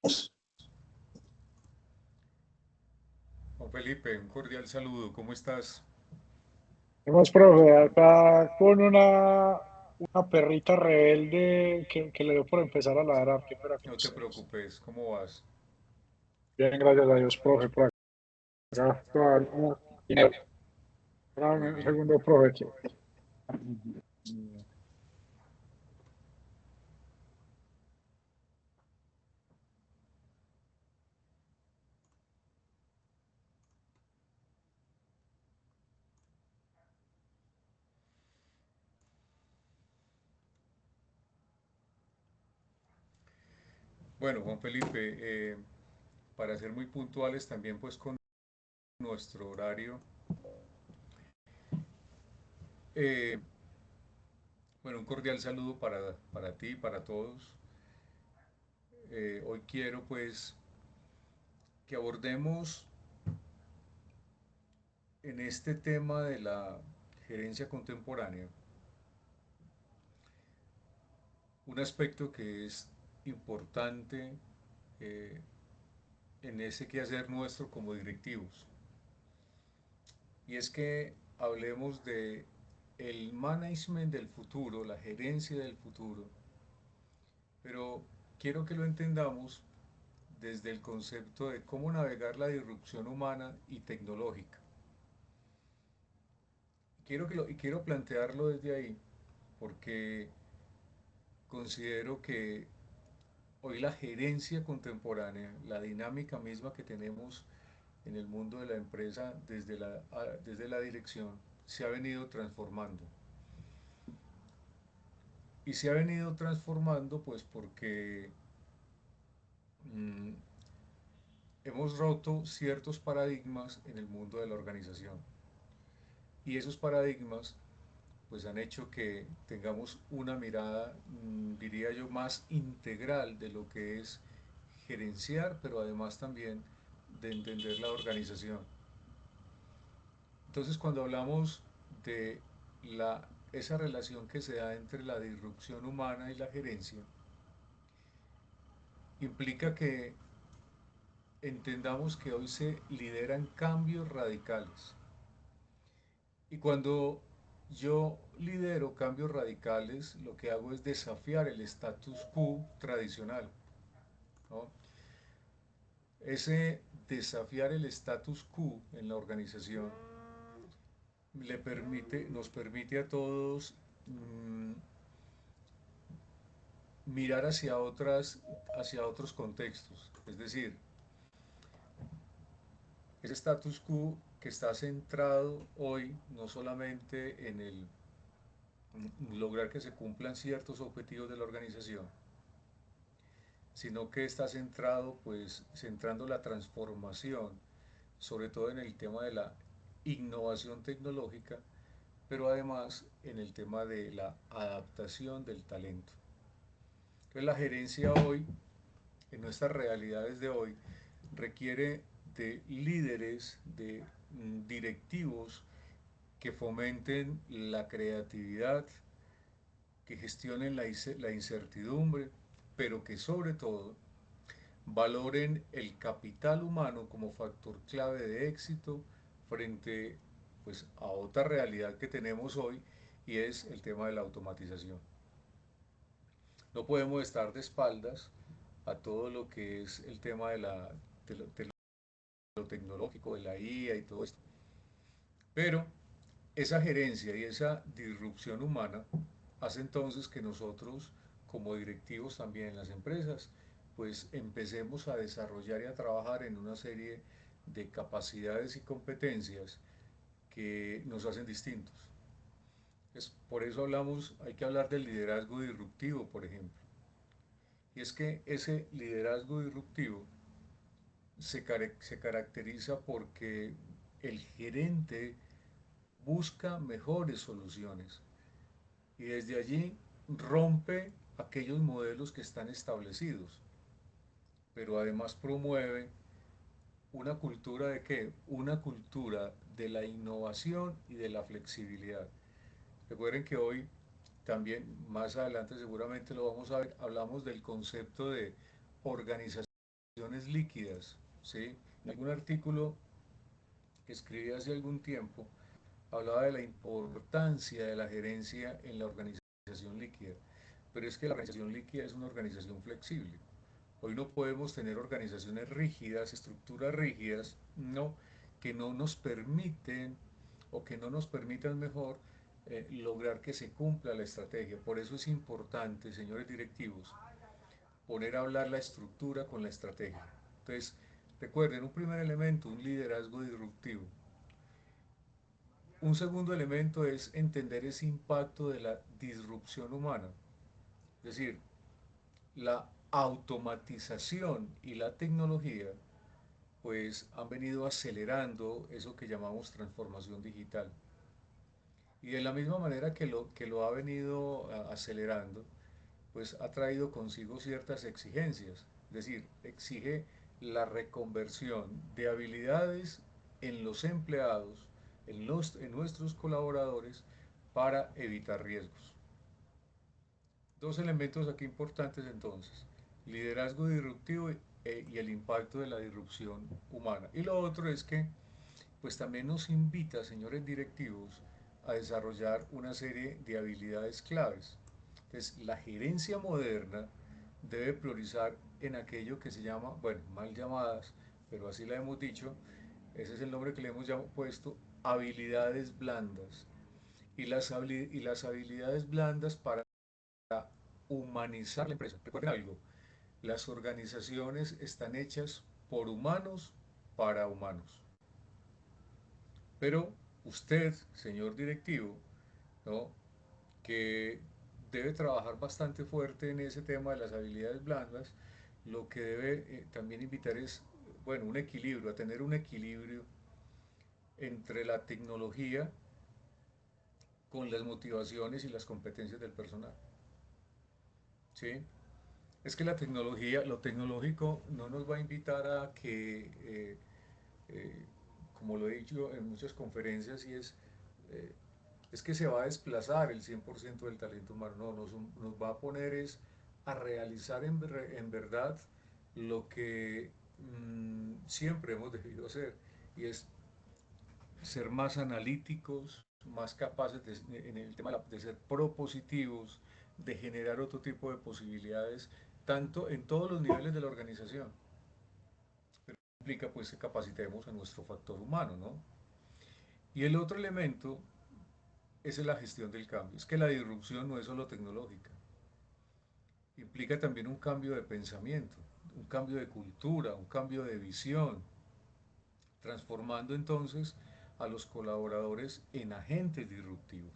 Juan Felipe, un cordial saludo, ¿cómo estás? Hemos, profe, acá con una perrita rebelde que le dio por empezar a ladrar. ¿Qué fuera con No te ustedes? preocupes, ¿cómo vas? Bien, gracias a Dios, profe, por acá. Dinero. Muy Dame un bien. segundo, profe. Bueno, Juan Felipe, para ser muy puntuales también pues con nuestro horario, eh, bueno, un cordial saludo para ti, para todos. Hoy quiero pues que abordemos en este tema de la gerencia contemporánea un aspecto que es importante eh, en ese quehacer nuestro como directivos. Y es que hablemos de el management del futuro, la gerencia del futuro, pero quiero que lo entendamos desde el concepto de cómo navegar la disrupción humana y tecnológica. Quiero plantearlo desde ahí porque considero que hoy la gerencia contemporánea, la dinámica misma que tenemos en el mundo de la empresa desde la dirección, se ha venido transformando. Y se ha venido transformando pues porque mm, hemos roto ciertos paradigmas en el mundo de la organización. Y esos paradigmas pues han hecho que tengamos una mirada, diría yo, más integral de lo que es gerenciar, pero además también de entender la organización. Entonces, cuando hablamos de esa relación que se da entre la disrupción humana y la gerencia, implica que entendamos que hoy se lideran cambios radicales. Y cuando yo lidero cambios radicales, lo que hago es desafiar el status quo tradicional, ¿no? Ese desafiar el status quo en la organización nos permite a todos mirar hacia otros contextos. Es decir, ese status quo que está centrado hoy no solamente en el lograr que se cumplan ciertos objetivos de la organización, sino que está centrado, pues, centrando la transformación, sobre todo en el tema de la innovación tecnológica, pero además en el tema de la adaptación del talento. Entonces la gerencia hoy, en nuestras realidades de hoy, requiere de líderes, de directivos que fomenten la creatividad, que gestionen la incertidumbre, pero que sobre todo valoren el capital humano como factor clave de éxito frente pues, a otra realidad que tenemos hoy y es el tema de la automatización. No podemos estar de espaldas a todo lo que es el tema de lo tecnológico, de la IA y todo esto. Pero esa gerencia y esa disrupción humana hace entonces que nosotros, como directivos también en las empresas, pues empecemos a desarrollar y a trabajar en una serie de capacidades y competencias que nos hacen distintos. Por eso hay que hablar del liderazgo disruptivo, por ejemplo. Y es que ese liderazgo disruptivo se caracteriza porque el gerente busca mejores soluciones y desde allí rompe aquellos modelos que están establecidos, pero además promueve una cultura de qué? Una cultura de la innovación y de la flexibilidad. Recuerden que hoy también, más adelante seguramente lo vamos a ver, hablamos del concepto de organización líquidas, ¿sí? En algún artículo que escribí hace algún tiempo, hablaba de la importancia de la gerencia en la organización líquida, pero es que la organización líquida es una organización flexible. Hoy no podemos tener organizaciones rígidas, estructuras rígidas, no, que no nos permiten o que no nos permitan mejor lograr que se cumpla la estrategia. Por eso es importante, señores directivos, poner a hablar la estructura con la estrategia. Entonces, recuerden, un primer elemento, un liderazgo disruptivo. Un segundo elemento es entender ese impacto de la disrupción humana. Es decir, la automatización y la tecnología pues han venido acelerando eso que llamamos transformación digital. Y de la misma manera que lo ha venido acelerando, pues ha traído consigo ciertas exigencias. Es decir, exige la reconversión de habilidades en los empleados, en nuestros colaboradores, para evitar riesgos. Dos elementos aquí importantes entonces, liderazgo disruptivo y el impacto de la disrupción humana. Y lo otro es que pues también nos invita, señores directivos, a desarrollar una serie de habilidades claves. Entonces, la gerencia moderna debe priorizar en aquello que se llama, bueno, mal llamadas, pero así la hemos dicho, ese es el nombre que le hemos puesto, habilidades blandas. Y las habilidades blandas para humanizar la empresa. Recuerden algo, las organizaciones están hechas por humanos para humanos. Pero usted, señor directivo, ¿no? Que debe trabajar bastante fuerte en ese tema de las habilidades blandas, lo que debe también invitar es, bueno, un equilibrio, a tener un equilibrio entre la tecnología con las motivaciones y las competencias del personal. ¿Sí? Es que la tecnología, lo tecnológico no nos va a invitar a que, eh, como lo he dicho en muchas conferencias, eh, es que se va a desplazar el 100% del talento humano. No, nos va a poner es a realizar en verdad lo que siempre hemos debido hacer, y es ser más analíticos, más capaces en el tema de ser propositivos, de generar otro tipo de posibilidades, tanto en todos los niveles de la organización. Pero implica pues que capacitemos a nuestro factor humano, ¿no? Y el otro elemento es la gestión del cambio. Es que la disrupción no es solo tecnológica, implica también un cambio de pensamiento, un cambio de cultura, un cambio de visión, transformando entonces a los colaboradores en agentes disruptivos.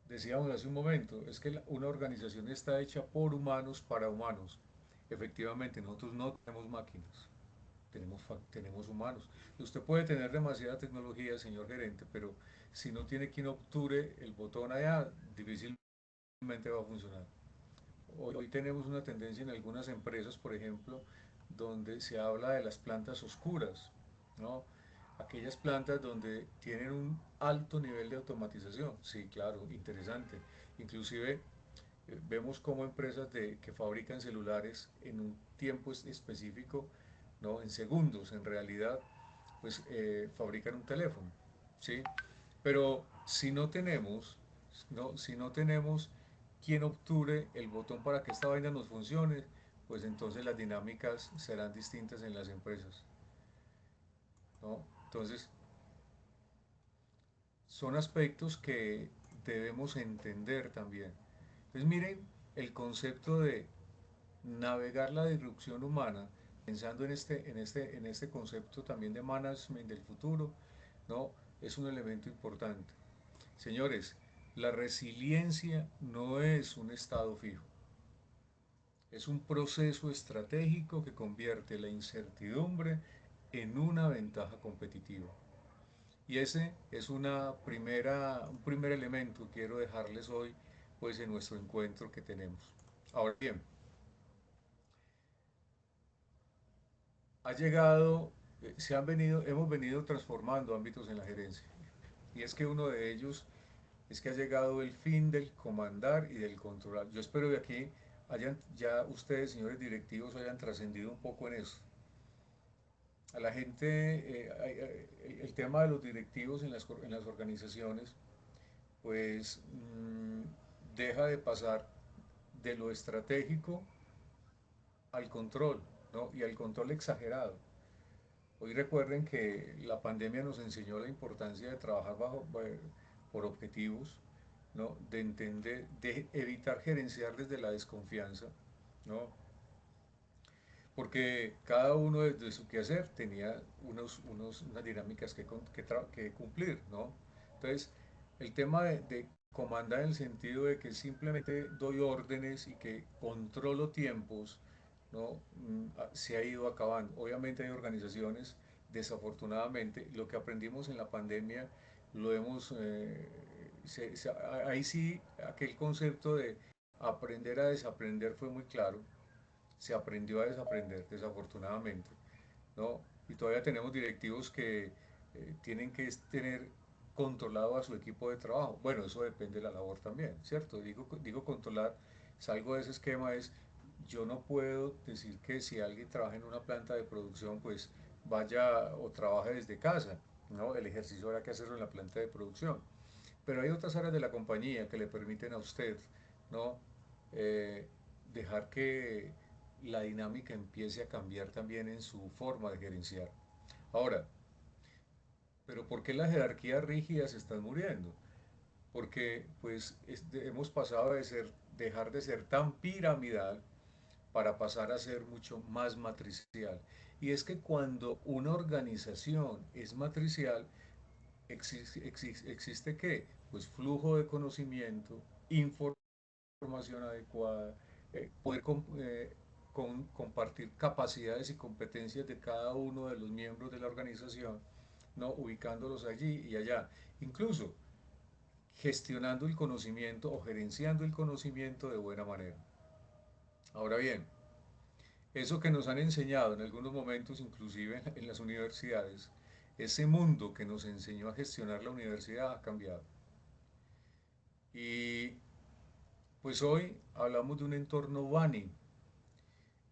Decíamos hace un momento, es que una organización está hecha por humanos para humanos. Efectivamente, nosotros no tenemos máquinas, tenemos humanos. Usted puede tener demasiada tecnología, señor gerente, pero si no tiene quien obture el botón allá, difícilmente va a funcionar. Hoy tenemos una tendencia en algunas empresas, por ejemplo, donde se habla de las plantas oscuras, ¿no? Aquellas plantas donde tienen un alto nivel de automatización. Sí, claro, interesante. Inclusive vemos como empresas que fabrican celulares en un tiempo específico, ¿no? En segundos, en realidad, pues fabrican un teléfono, ¿sí? Pero si no tenemos, ¿no? Si no tenemos quien obture el botón para que esta vaina nos funcione, pues entonces las dinámicas serán distintas en las empresas, ¿no? Entonces, son aspectos que debemos entender también. Entonces, miren el concepto de navegar la disrupción humana, pensando en este concepto también de management del futuro, ¿no? Es un elemento importante. Señores, la resiliencia no es un estado fijo, es un proceso estratégico que convierte la incertidumbre en una ventaja competitiva. Y ese es un primer elemento que quiero dejarles hoy, pues en nuestro encuentro que tenemos. Ahora bien, ha llegado, hemos venido transformando ámbitos en la gerencia. Y es que uno de ellos es que ha llegado el fin del comandar y del controlar. Yo espero de aquí ya ustedes, señores directivos, hayan trascendido un poco en eso. A la gente, el tema de los directivos en las organizaciones, pues deja de pasar de lo estratégico al control, ¿no? Y al control exagerado. Hoy recuerden que la pandemia nos enseñó la importancia de trabajar por objetivos, ¿no? De entender, de evitar gerenciar desde la desconfianza, ¿no? Porque cada uno desde su quehacer tenía unas dinámicas que cumplir, ¿no? Entonces, el tema de comandar en el sentido de que simplemente doy órdenes y que controlo tiempos, ¿no? Se ha ido acabando. Obviamente hay organizaciones, desafortunadamente, lo que aprendimos en la pandemia, lo hemos, ahí sí, aquel concepto de aprender a desaprender fue muy claro, se aprendió a desaprender, desafortunadamente, ¿no? Y todavía tenemos directivos que tienen que tener controlado a su equipo de trabajo. Bueno, eso depende de la labor también, ¿cierto? Digo controlar, salgo de ese esquema, es yo no puedo decir que si alguien trabaja en una planta de producción, pues vaya o trabaje desde casa, ¿no? El ejercicio habrá que hacerlo en la planta de producción. Pero hay otras áreas de la compañía que le permiten a usted, ¿no? Eh, Dejar que la dinámica empiece a cambiar también en su forma de gerenciar. Ahora, ¿pero por qué las jerarquías rígidas están muriendo? Porque pues hemos pasado dejar de ser tan piramidal para pasar a ser mucho más matricial. Y es que cuando una organización es matricial, existe ¿qué? Pues flujo de conocimiento, información adecuada, poder compartir capacidades y competencias de cada uno de los miembros de la organización, ¿no? Ubicándolos allí y allá. Incluso gestionando el conocimiento o gerenciando el conocimiento de buena manera. Ahora bien, eso que nos han enseñado en algunos momentos, inclusive en las universidades, ese mundo que nos enseñó a gestionar la universidad ha cambiado. Y pues hoy hablamos de un entorno BANI,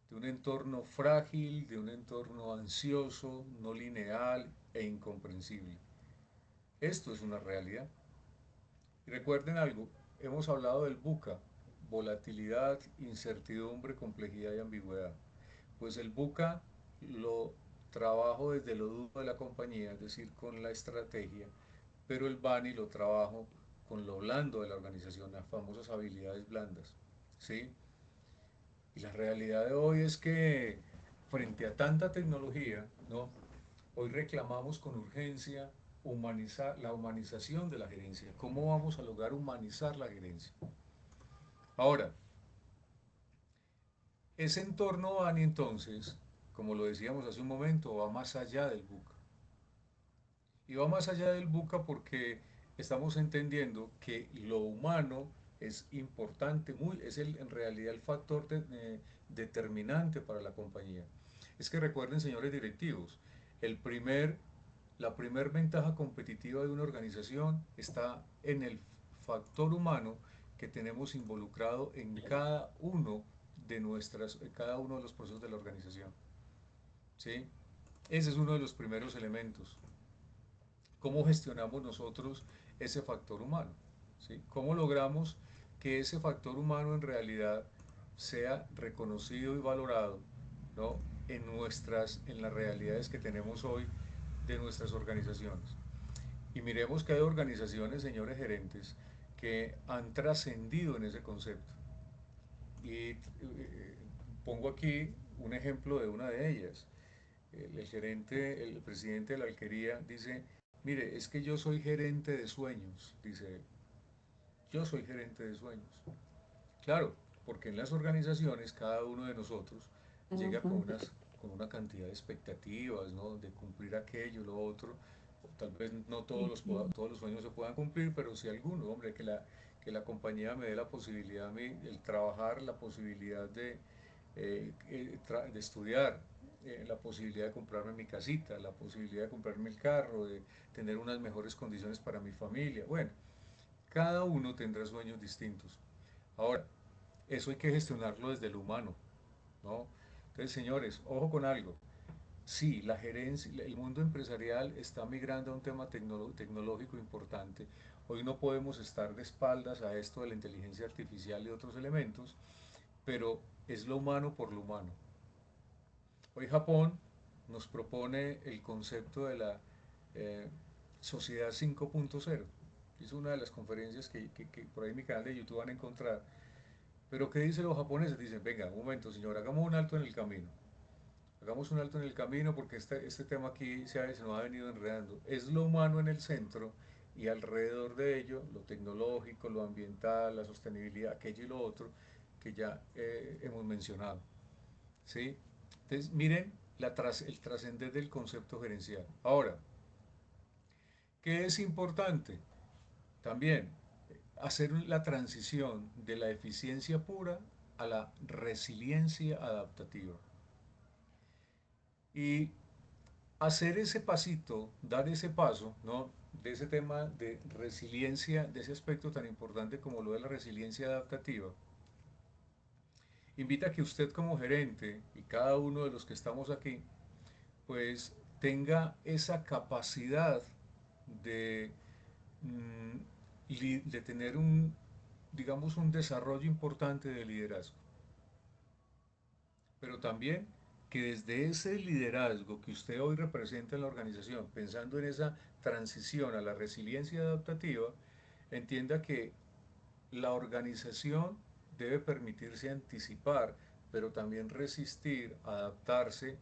de un entorno frágil, de un entorno ansioso, no lineal e incomprensible. Esto es una realidad. Y recuerden algo, hemos hablado del BUCA, volatilidad, incertidumbre, complejidad y ambigüedad. Pues el BUCA lo trabajo desde lo duro de la compañía, es decir, con la estrategia, pero el BANI lo trabajo con lo blando de la organización, las famosas habilidades blandas. ¿Sí? Y la realidad de hoy es que frente a tanta tecnología, ¿no? Hoy reclamamos con urgencia la humanización de la gerencia. ¿Cómo vamos a lograr humanizar la gerencia? Ahora, ese entorno ANI entonces, como lo decíamos hace un momento, va más allá del BUCA. Y va más allá del BUCA porque estamos entendiendo que lo humano es importante, en realidad el factor determinante para la compañía. Es que recuerden, señores directivos, el primer, la primer ventaja competitiva de una organización está en el factor humano que tenemos involucrado en cada uno de los procesos de la organización. ¿Sí? Ese es uno de los primeros elementos. ¿Cómo gestionamos nosotros ese factor humano? ¿Sí? ¿Cómo logramos que ese factor humano en realidad sea reconocido y valorado, ¿no? En las realidades que tenemos hoy de nuestras organizaciones? Y miremos que hay organizaciones, señores gerentes, que han trascendido en ese concepto. Y pongo aquí un ejemplo de una de ellas. El presidente de la alquería dice, mire, es que yo soy gerente de sueños, dice él. Yo soy gerente de sueños. Claro, porque en las organizaciones cada uno de nosotros llega con una cantidad de expectativas, ¿no? De cumplir aquello, lo otro. Tal vez no todos los sueños se puedan cumplir, pero sí algunos, hombre, que la compañía me dé la posibilidad a mí, el trabajar, la posibilidad de estudiar, la posibilidad de comprarme mi casita, la posibilidad de comprarme el carro, de tener unas mejores condiciones para mi familia. Bueno, cada uno tendrá sueños distintos. Ahora, eso hay que gestionarlo desde el humano, ¿no? Entonces, señores, ojo con algo. Sí, la gerencia, el mundo empresarial está migrando a un tema tecnológico importante. Hoy no podemos estar de espaldas a esto de la inteligencia artificial y otros elementos, pero es lo humano por lo humano. Hoy Japón nos propone el concepto de la eh, sociedad 5.0. Es una de las conferencias que por ahí en mi canal de YouTube van a encontrar. Pero ¿qué dicen los japoneses? Dicen, venga, un momento, señor, hagamos un alto en el camino. Hagamos un alto en el camino porque este tema aquí se nos ha venido enredando. Es lo humano en el centro y alrededor de ello lo tecnológico, lo ambiental, la sostenibilidad, aquello y lo otro que ya hemos mencionado. ¿Sí? Entonces, miren el trascender del concepto gerencial. Ahora, ¿qué es importante? También hacer la transición de la eficiencia pura a la resiliencia adaptativa. Y hacer ese pasito, dar ese paso, ¿no? De ese tema de resiliencia, de ese aspecto tan importante como lo de la resiliencia adaptativa, invita a que usted como gerente y cada uno de los que estamos aquí, pues tenga esa capacidad de, de tener un, digamos, un desarrollo importante de liderazgo. Pero también que desde ese liderazgo que usted hoy representa en la organización, pensando en esa transición a la resiliencia adaptativa, entienda que la organización debe permitirse anticipar, pero también resistir, adaptarse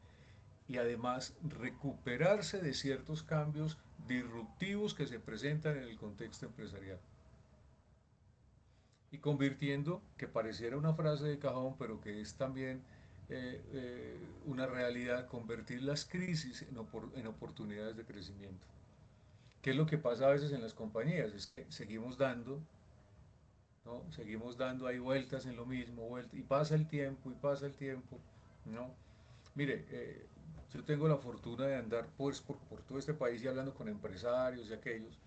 y además recuperarse de ciertos cambios disruptivos que se presentan en el contexto empresarial. Y convirtiendo, que pareciera una frase de cajón, pero que es también una realidad, convertir las crisis en oportunidades de crecimiento. ¿Qué es lo que pasa a veces en las compañías? Es que seguimos dando, ¿no? Seguimos dando ahí vueltas en lo mismo, y pasa el tiempo, y pasa el tiempo, ¿no? Mire, yo tengo la fortuna de andar pues, por todo este país y hablando con empresarios y aquellos,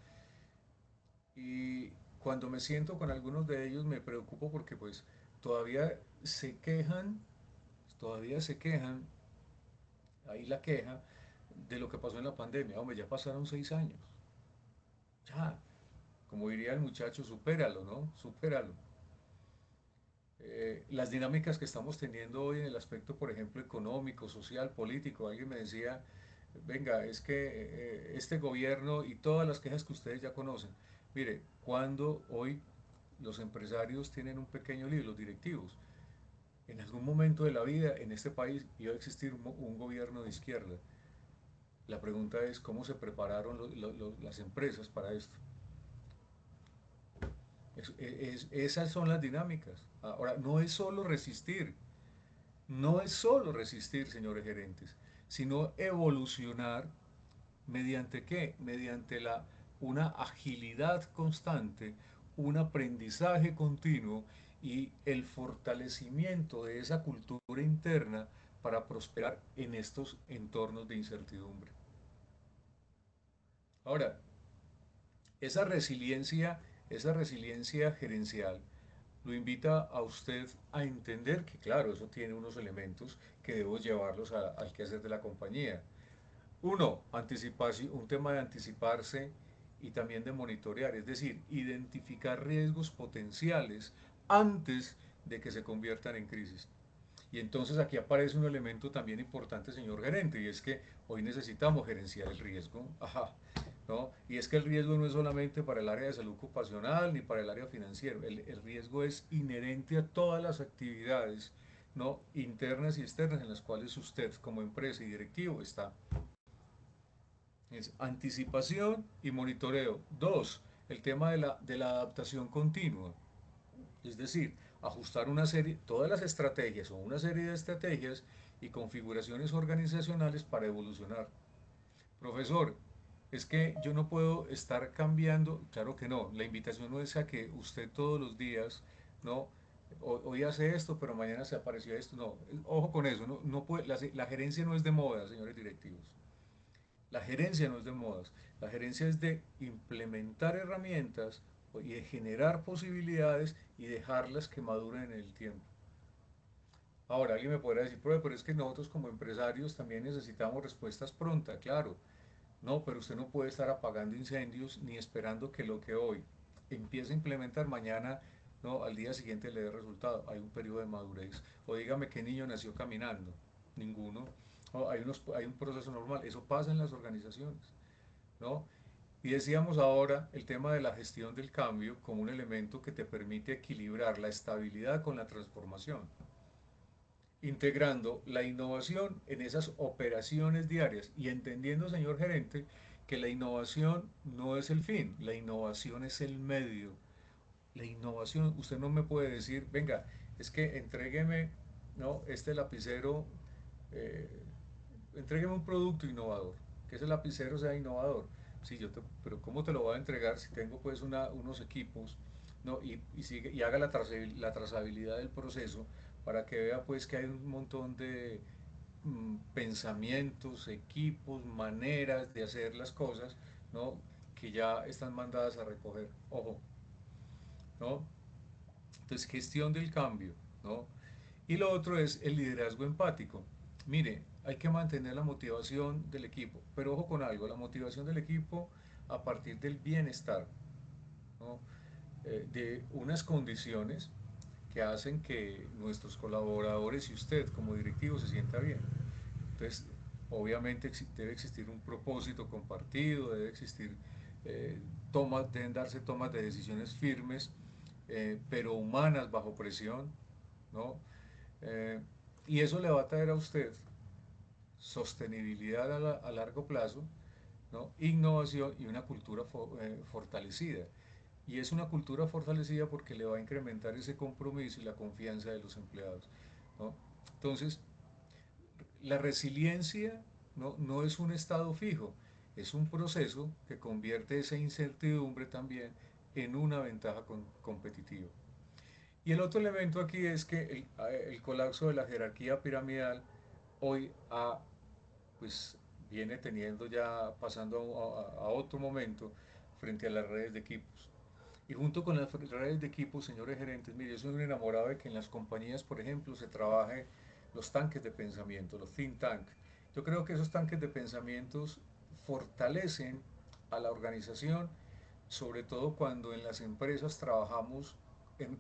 y cuando me siento con algunos de ellos me preocupo porque pues todavía se quejan, todavía se quejan, ahí la queja de lo que pasó en la pandemia. Hombre, ya pasaron 6 años. Ya, como diría el muchacho, supéralo, ¿no? Supéralo. Las dinámicas que estamos teniendo hoy en el aspecto, por ejemplo, económico, social, político. Alguien me decía, venga, es que este gobierno y todas las quejas que ustedes ya conocen. Mire, cuando hoy los empresarios tienen un pequeño lío, los directivos, en algún momento de la vida en este país iba a existir un gobierno de izquierda. La pregunta es cómo se prepararon las empresas para esto. Esas son las dinámicas. Ahora, no es solo resistir, no es solo resistir, señores gerentes, sino evolucionar mediante qué? Mediante una agilidad constante, un aprendizaje continuo y el fortalecimiento de esa cultura interna para prosperar en estos entornos de incertidumbre. Ahora, esa resiliencia, esa resiliencia gerencial lo invita a usted a entender que, claro, eso tiene unos elementos que debo llevarlos al quehacer de la compañía. Uno, un tema de anticiparse y también de monitorear, es decir, identificar riesgos potenciales antes de que se conviertan en crisis. Y entonces aquí aparece un elemento también importante, señor gerente, y es que hoy necesitamos gerenciar el riesgo. Ajá, ¿no? Y es que el riesgo no es solamente para el área de salud ocupacional ni para el área financiera, el riesgo es inherente a todas las actividades, ¿no? Internas y externas en las cuales usted como empresa y directivo está. Es anticipación y monitoreo. Dos, el tema de la adaptación continua. Es decir, ajustar una serie, todas las estrategias o una serie de estrategias y configuraciones organizacionales para evolucionar. Profesor, es que yo no puedo estar cambiando, claro que no, la invitación no es a que usted todos los días, no, hoy hace esto, pero mañana se apareció esto, no, ojo con eso, no puede, la gerencia no es de moda, señores directivos. La gerencia no es de modas, la gerencia es de implementar herramientas y de generar posibilidades y dejarlas que maduren en el tiempo. Ahora, alguien me podrá decir, "Profe, pero es que nosotros como empresarios también necesitamos respuestas prontas, claro. No, pero usted no puede estar apagando incendios ni esperando que lo que hoy empiece a implementar mañana, no, al día siguiente le dé resultado. Hay un periodo de madurez. O dígame qué niño nació caminando. Ninguno. O hay un proceso normal. Eso pasa en las organizaciones, ¿no? Y decíamos ahora el tema de la gestión del cambio como un elemento que te permite equilibrar la estabilidad con la transformación, integrando la innovación en esas operaciones diarias y entendiendo, señor gerente, que la innovación no es el fin, la innovación es el medio. La innovación, usted no me puede decir, venga, es que entrégueme, ¿no? Este lapicero, eh, entrégueme un producto innovador, que ese lapicero sea innovador. Sí, pero ¿cómo te lo voy a entregar si tengo pues unos equipos, ¿no? Y haga la trazabilidad del proceso para que vea pues que hay un montón de pensamientos, equipos, maneras de hacer las cosas, ¿no? Que ya están mandadas a recoger. Ojo, ¿no? Entonces, gestión del cambio, ¿no? Y lo otro es el liderazgo empático. Mire, hay que mantener la motivación del equipo, pero ojo con algo, la motivación del equipo a partir del bienestar, ¿no? De unas condiciones que hacen que nuestros colaboradores y usted como directivo se sienta bien. Entonces, obviamente debe existir un propósito compartido, debe existir deben darse tomas de decisiones firmes, pero humanas bajo presión, ¿no? Eh, y eso le va a traer a usted sostenibilidad a largo plazo, ¿no? Innovación y una cultura fortalecida. Y es una cultura fortalecida porque le va a incrementar ese compromiso y la confianza de los empleados, ¿no? Entonces, la resiliencia no es un estado fijo, es un proceso que convierte esa incertidumbre también en una ventaja competitiva. Y el otro elemento aquí es que el colapso de la jerarquía piramidal hoy pues, viene teniendo ya, pasando a otro momento frente a las redes de equipos. Y junto con las redes de equipos, señores gerentes, mire, yo soy un enamorado de que en las compañías, por ejemplo, se trabaje los tanques de pensamiento, los think tank. Yo creo que esos tanques de pensamientos fortalecen a la organización, sobre todo cuando en las empresas trabajamos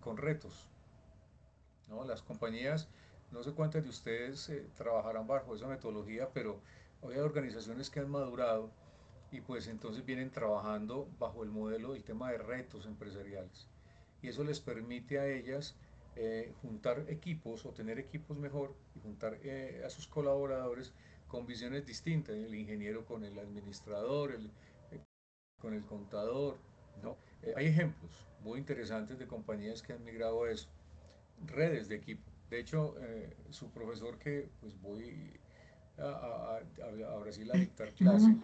con retos, ¿no? Las compañías, no sé cuántas de ustedes trabajarán bajo esa metodología, pero hoy hay organizaciones que han madurado y pues entonces vienen trabajando bajo el modelo del tema de retos empresariales. Y eso les permite a ellas juntar equipos o tener equipos mejor y juntar a sus colaboradores con visiones distintas, el ingeniero con el administrador, con el contador, ¿no? Hay ejemplos muy interesantes de compañías que han migrado a eso, redes de equipo. De hecho, su profesor que pues voy a Brasil a dictar clase,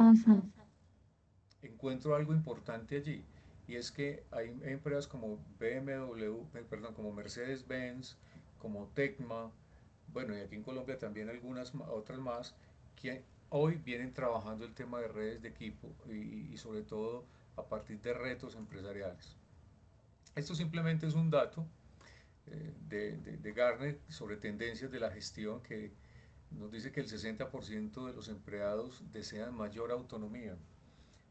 encuentro algo importante allí y es que hay empresas como BMW, perdón, como Mercedes-Benz, como Tecma, bueno, y aquí en Colombia también algunas otras más, que hoy vienen trabajando el tema de redes de equipo y sobre todo a partir de retos empresariales. Esto simplemente es un dato de Gartner sobre tendencias de la gestión que nos dice que el 60% de los empleados desean mayor autonomía.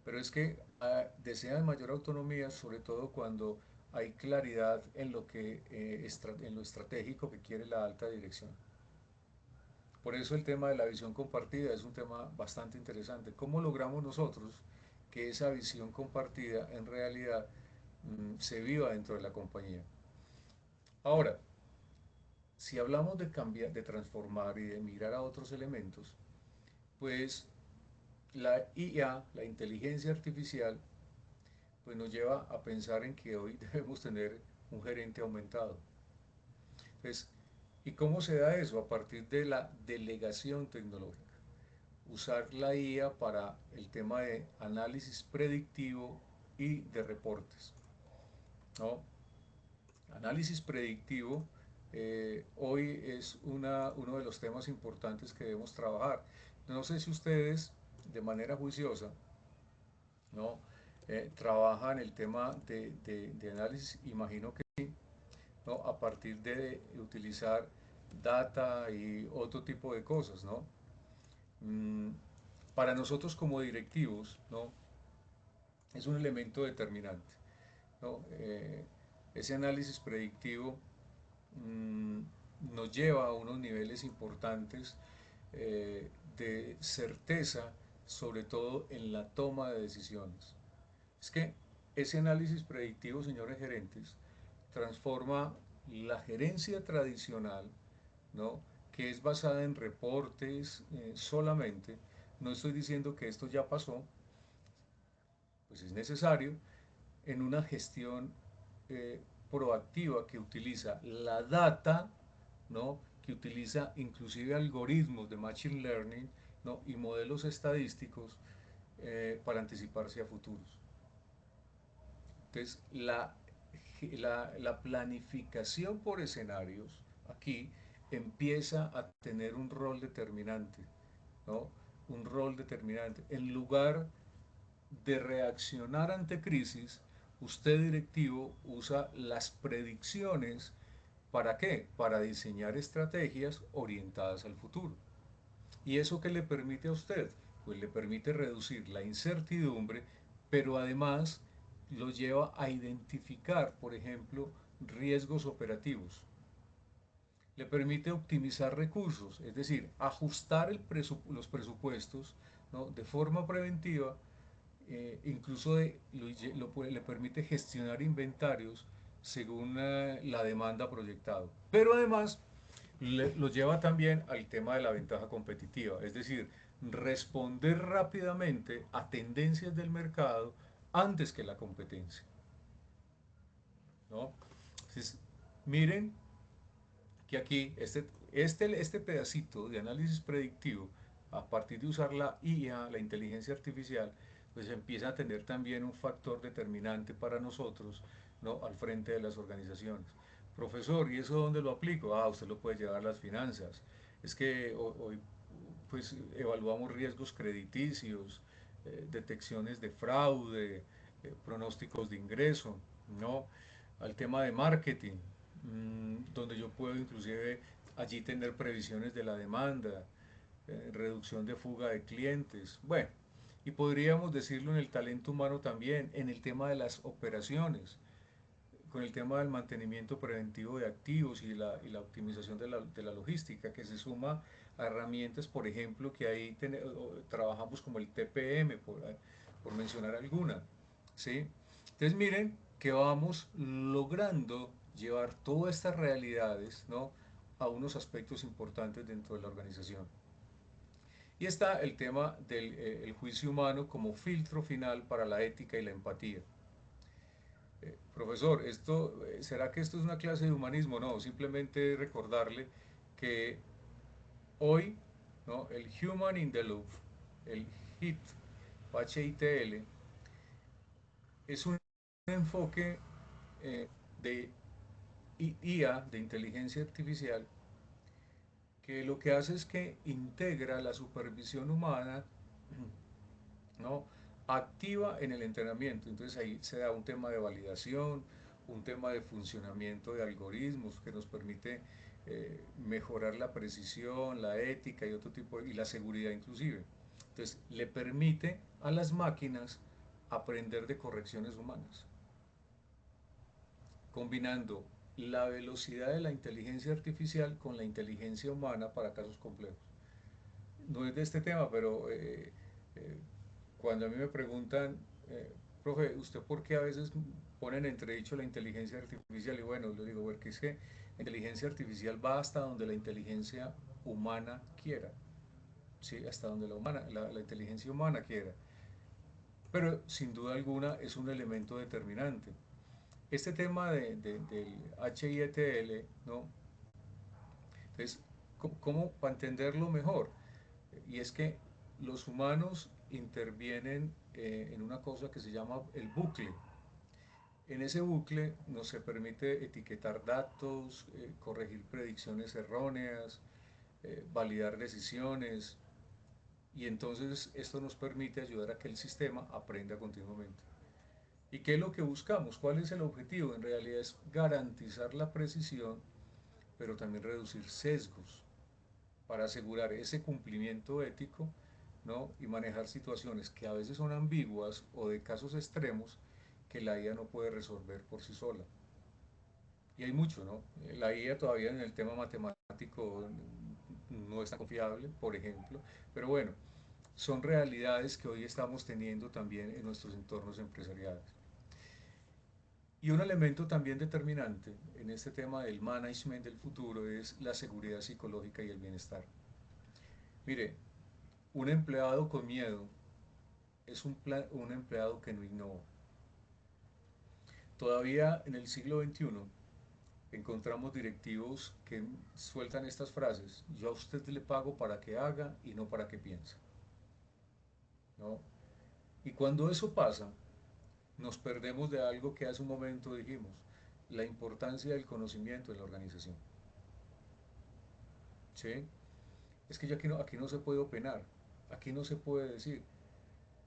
Pero es que desean mayor autonomía, sobre todo cuando hay claridad en en lo estratégico que quiere la alta dirección. Por eso el tema de la visión compartida es un tema bastante interesante. ¿Cómo logramos nosotros que esa visión compartida en realidad se viva dentro de la compañía? Ahora, si hablamos de cambiar, de transformar y de migrar a otros elementos, pues la IA, la inteligencia artificial, pues nos lleva a pensar en que hoy debemos tener un gerente aumentado. Entonces, ¿y cómo se da eso? A partir de la delegación tecnológica. Usar la IA para el tema de análisis predictivo y de reportes, ¿no? Análisis predictivo hoy es uno de los temas importantes que debemos trabajar. No sé si ustedes, de manera juiciosa, ¿no? trabaja en el tema de análisis, imagino que sí, ¿no? A partir de utilizar data y otro tipo de cosas, ¿no? Mm, para nosotros como directivos, ¿no? Es un elemento determinante, ¿no? Ese análisis predictivo mm, nos lleva a unos niveles importantes de certeza, sobre todo en la toma de decisiones. Es que ese análisis predictivo, señores gerentes, transforma la gerencia tradicional, ¿no? Que es basada en reportes solamente. No estoy diciendo que esto ya pasó, pues es necesario, en una gestión eh, proactiva que utiliza la data, ¿no? Que utiliza inclusive algoritmos de Machine Learning, ¿no? Y modelos estadísticos para anticiparse a futuros. Entonces, la planificación por escenarios aquí empieza a tener un rol determinante, ¿no? Un rol determinante. En lugar de reaccionar ante crisis, usted directivo usa las predicciones. ¿Para qué? Para diseñar estrategias orientadas al futuro. ¿Y eso qué le permite a usted? Pues le permite reducir la incertidumbre, pero además lo lleva a identificar, por ejemplo, riesgos operativos. Le permite optimizar recursos, es decir, ajustar los presupuestos, ¿no? De forma preventiva, incluso le permite gestionar inventarios según la demanda proyectado. Pero además lo lleva también al tema de la ventaja competitiva, es decir, responder rápidamente a tendencias del mercado antes que la competencia, ¿no? Entonces, miren que aquí este pedacito de análisis predictivo, a partir de usar la IA, la inteligencia artificial, pues empieza a tener también un factor determinante para nosotros, ¿no? Al frente de las organizaciones. Profesor, ¿y eso dónde lo aplico? Ah, usted lo puede llevar a las finanzas. Es que hoy pues evaluamos riesgos crediticios, detecciones de fraude, pronósticos de ingreso, ¿no? Al tema de marketing, donde yo puedo inclusive allí tener previsiones de la demanda, reducción de fuga de clientes, bueno, y podríamos decirlo en el talento humano también, en el tema de las operaciones, con el tema del mantenimiento preventivo de activos y la optimización de la logística, que se suma a herramientas, por ejemplo, que ahí trabajamos como el TPM, por mencionar alguna. ¿Sí? Entonces miren que vamos logrando llevar todas estas realidades, ¿no? A unos aspectos importantes dentro de la organización. Y está el tema del el juicio humano como filtro final para la ética y la empatía. Profesor, ¿será que esto es una clase de humanismo? No, simplemente recordarle que hoy, ¿no? El Human in the Loop, el HIT, HITL, es un enfoque de IA, de inteligencia artificial, que lo que hace es que integra la supervisión humana, ¿no? Activa en el entrenamiento. Entonces ahí se da un tema de validación, un tema de funcionamiento de algoritmos que nos permite mejorar la precisión, la ética y otro tipo, y la seguridad inclusive. Entonces le permite a las máquinas aprender de correcciones humanas, combinando la velocidad de la inteligencia artificial con la inteligencia humana para casos complejos. No es de este tema, pero eh, cuando a mí me preguntan, profe, ¿usted por qué a veces pone en entredicho la inteligencia artificial? Y bueno, le digo, porque es que la inteligencia artificial va hasta donde la inteligencia humana quiera, ¿sí? Hasta donde la inteligencia humana quiera. Pero sin duda alguna es un elemento determinante. Este tema del HIETL, ¿no? Entonces, ¿cómo para entenderlo mejor? Y es que los humanos intervienen en una cosa que se llama el bucle. En ese bucle nos se permite etiquetar datos, corregir predicciones erróneas, validar decisiones, y entonces esto nos permite ayudar a que el sistema aprenda continuamente. ¿Y qué es lo que buscamos? ¿Cuál es el objetivo? En realidad es garantizar la precisión, pero también reducir sesgos para asegurar ese cumplimiento ético, ¿no? Y manejar situaciones que a veces son ambiguas o de casos extremos que la IA no puede resolver por sí sola. Y hay mucho, ¿no? La IA todavía en el tema matemático no es tan confiable, por ejemplo, pero bueno, son realidades que hoy estamos teniendo también en nuestros entornos empresariales. Y un elemento también determinante en este tema del management del futuro es la seguridad psicológica y el bienestar. Mire, un empleado con miedo es un empleado que no innova. Todavía en el siglo XXI encontramos directivos que sueltan estas frases: yo a usted le pago para que haga y no para que piense, ¿no? Y cuando eso pasa, nos perdemos de algo que hace un momento dijimos: la importancia del conocimiento en la organización, ¿sí? Es que ya aquí no se puede opinar, aquí no se puede decir,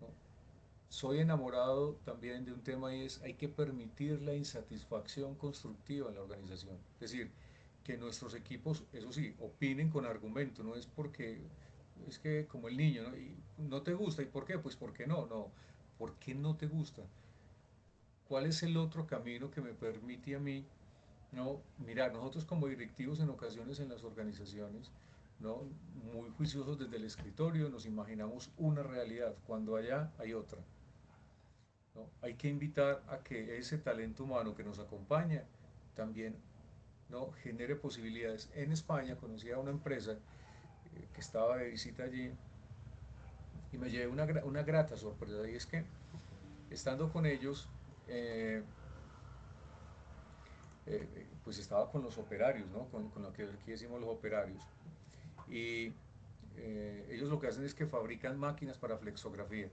¿no? Soy enamorado también de un tema, y es: hay que permitir la insatisfacción constructiva en la organización. Es decir, que nuestros equipos, eso sí, opinen con argumento, no es porque es que como el niño, ¿no? Y no te gusta, ¿y por qué? Pues porque no, no. ¿Por qué no te gusta? ¿Cuál es el otro camino que me permite a mí, no? Mira, nosotros como directivos en ocasiones en las organizaciones, ¿no? Muy juiciosos desde el escritorio, nos imaginamos una realidad, cuando allá hay otra, ¿no? Hay que invitar a que ese talento humano que nos acompaña también, ¿no? Genere posibilidades. En España conocí a una empresa que estaba de visita allí y me llevé una grata sorpresa, y es que estando con ellos, eh, pues estaba con los operarios, ¿no? Con lo que aquí decimos los operarios. Y ellos lo que hacen es que fabrican máquinas para flexografía.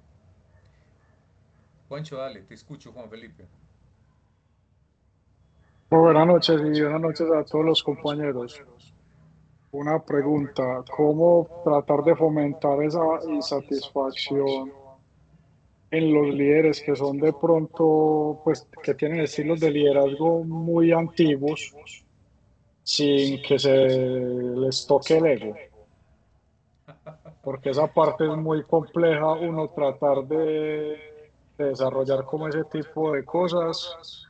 Juancho, dale, te escucho, Juan Felipe. Muy buenas noches y buenas noches a todos los compañeros. Una pregunta, ¿cómo tratar de fomentar esa insatisfacción en los líderes que son de pronto, pues, que tienen estilos de liderazgo muy antiguos sin que se les toque el ego? Porque esa parte es muy compleja, uno tratar de desarrollar como ese tipo de cosas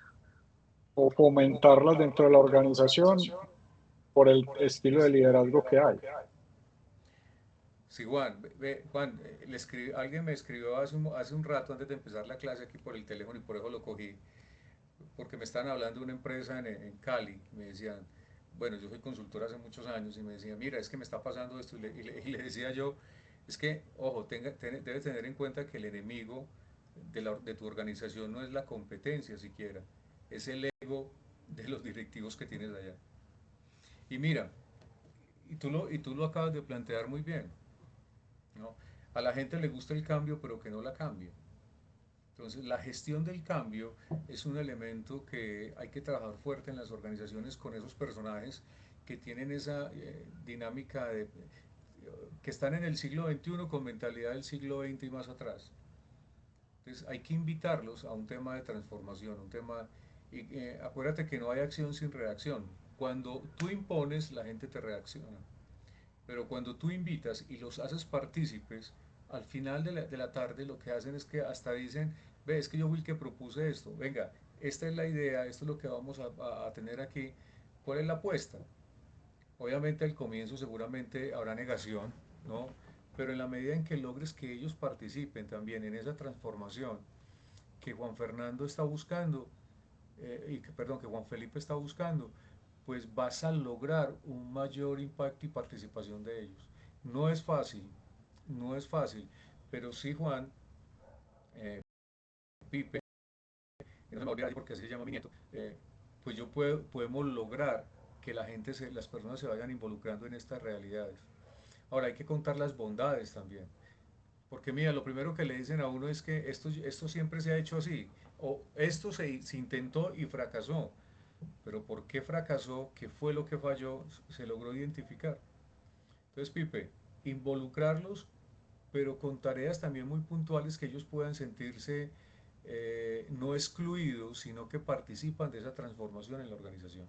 o fomentarlas dentro de la organización por el estilo de liderazgo que hay. Sí, Juan, Juan, alguien me escribió hace un rato antes de empezar la clase aquí por el teléfono, y por eso lo cogí, porque me estaban hablando de una empresa en Cali. Me decían, bueno, yo soy consultor hace muchos años, y me decían, mira, es que me está pasando esto, y le decía yo, es que, ojo, debes tener en cuenta que el enemigo de tu organización no es la competencia siquiera, es el ego de los directivos que tienes allá. Y mira, y tú lo acabas de plantear muy bien, ¿no? A la gente le gusta el cambio, pero que no la cambie. Entonces, la gestión del cambio es un elemento que hay que trabajar fuerte en las organizaciones con esos personajes que tienen esa dinámica que están en el siglo XXI con mentalidad del siglo XX y más atrás. Entonces, hay que invitarlos a un tema de transformación, un tema. Y acuérdate que no hay acción sin reacción. Cuando tú impones, la gente te reacciona. Pero cuando tú invitas y los haces partícipes, al final de la tarde lo que hacen es que hasta dicen: ve, es que yo fui el que propuse esto, venga, esta es la idea, esto es lo que vamos a tener aquí, ¿cuál es la apuesta? Obviamente al comienzo seguramente habrá negación, ¿no? Pero en la medida en que logres que ellos participen también en esa transformación que Juan Fernando está buscando, perdón, que Juan Felipe está buscando, pues vas a lograr un mayor impacto y participación de ellos. No es fácil, no es fácil, pero sí, Juan, eh, Pipe, no se me olvida porque así se llama mi nieto, pues podemos lograr que las personas se vayan involucrando en estas realidades. Ahora hay que contar las bondades también, porque mira, lo primero que le dicen a uno es que esto siempre se ha hecho así, o esto se intentó y fracasó. Pero ¿por qué fracasó? ¿Qué fue lo que falló? Se logró identificar. Entonces, Pipe, involucrarlos, pero con tareas también muy puntuales que ellos puedan sentirse, no excluidos, sino que participan de esa transformación en la organización.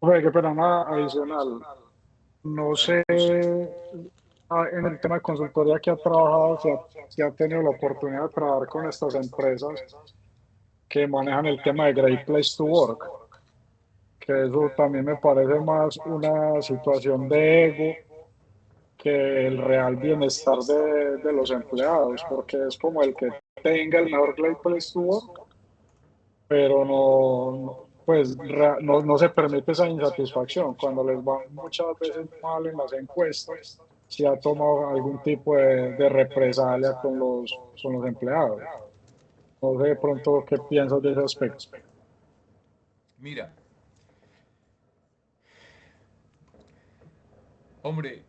Oye, qué pena, nada adicional. No Dale. sé, en el tema de consultoría que ha trabajado, si ha tenido la oportunidad de trabajar con estas empresas que manejan el tema de Great Place to Work, que eso también me parece más una situación de ego que el real bienestar de los empleados, porque es como el que tenga el mejor Great Place to Work, pero pues no se permite esa insatisfacción. Cuando les va muchas veces mal en las encuestas, si ha tomado algún tipo de represalia con los empleados. No sé de pronto qué piensas de ese aspecto. Mira, hombre,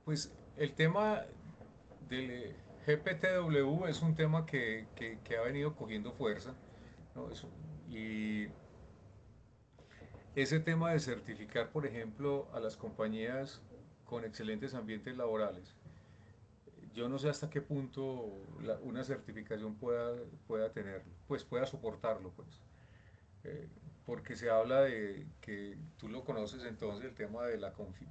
pues el tema del GPTW es un tema que ha venido cogiendo fuerza, ¿no? Y ese tema de certificar, por ejemplo, a las compañías con excelentes ambientes laborales, yo no sé hasta qué punto una certificación pueda tenerlo, pues pueda soportarlo, pues. Eh, Porque se habla de que tú lo conoces entonces, el tema de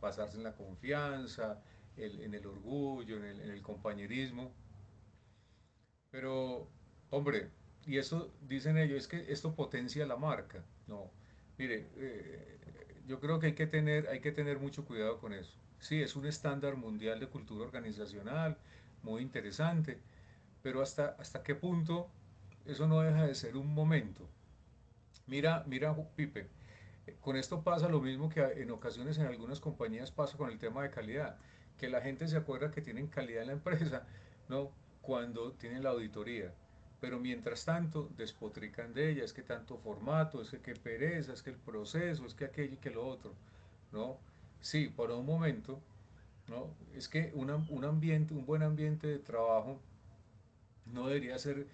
basarse en la confianza, en el orgullo, en el compañerismo, pero, hombre, y eso dicen ellos, es que esto potencia la marca. No, mire, yo creo que hay que tener mucho cuidado con eso. Sí, es un estándar mundial de cultura organizacional, muy interesante, pero hasta qué punto eso no deja de ser un momento. Mira, Pipe, con esto pasa lo mismo que en ocasiones en algunas compañías pasa con el tema de calidad, que la gente se acuerda que tienen calidad en la empresa, ¿no? Cuando tienen la auditoría. Pero mientras tanto despotrican de ella, es que tanto formato, es que qué pereza, es que el proceso, es que aquello y que lo otro, ¿no? Sí, por un momento, ¿no? Es que un buen ambiente de trabajo no debería ser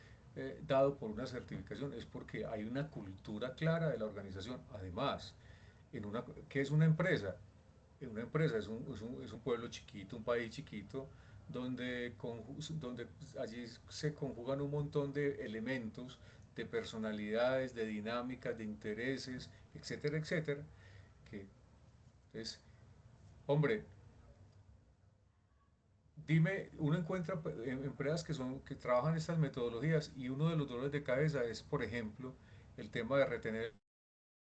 dado por una certificación, es porque hay una cultura clara de la organización. Además, ¿qué es una empresa? Una empresa es un pueblo chiquito, un país chiquito, donde allí se conjugan un montón de elementos, de personalidades, de dinámicas, de intereses, etcétera, etcétera, que es, hombre, dime, uno encuentra empresas que trabajan estas metodologías y uno de los dolores de cabeza es, por ejemplo, el tema de retener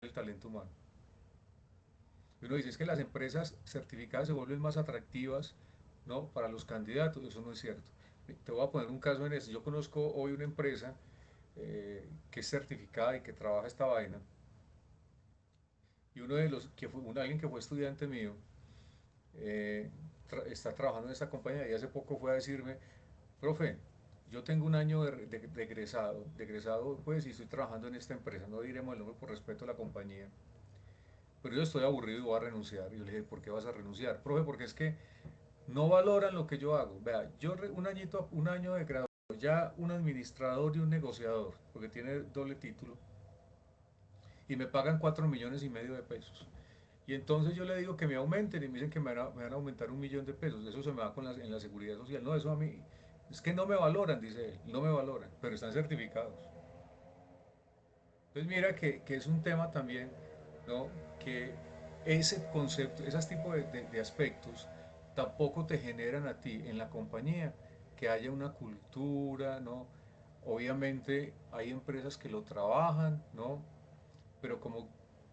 el talento humano. Y uno dice, es que las empresas certificadas se vuelven más atractivas, ¿no? Para los candidatos, eso no es cierto. Te voy a poner un caso en eso. Yo conozco hoy una empresa que es certificada y que trabaja esta vaina, y uno de los, alguien que fue estudiante mío, eh, está trabajando en esta compañía y hace poco fue a decirme, profe, yo tengo un año de egresado, pues, y estoy trabajando en esta empresa, no diremos el nombre por respeto a la compañía, pero yo estoy aburrido y voy a renunciar. Y yo le dije, ¿por qué vas a renunciar? Profe, porque es que no valoran lo que yo hago. Vea, un año de grado, ya un administrador y un negociador, porque tiene doble título, y me pagan 4,5 millones de pesos. Y entonces yo le digo que me aumenten y me dicen que me van a aumentar 1 millón de pesos. Eso se me va en la seguridad social. No, eso a mí, es que no me valoran, dice él, no me valoran, pero están certificados. Entonces mira que es un tema también, ¿no? Que ese concepto, esos tipos de aspectos tampoco te generan a ti en la compañía que haya una cultura, ¿no? Obviamente hay empresas que lo trabajan, ¿no? Pero como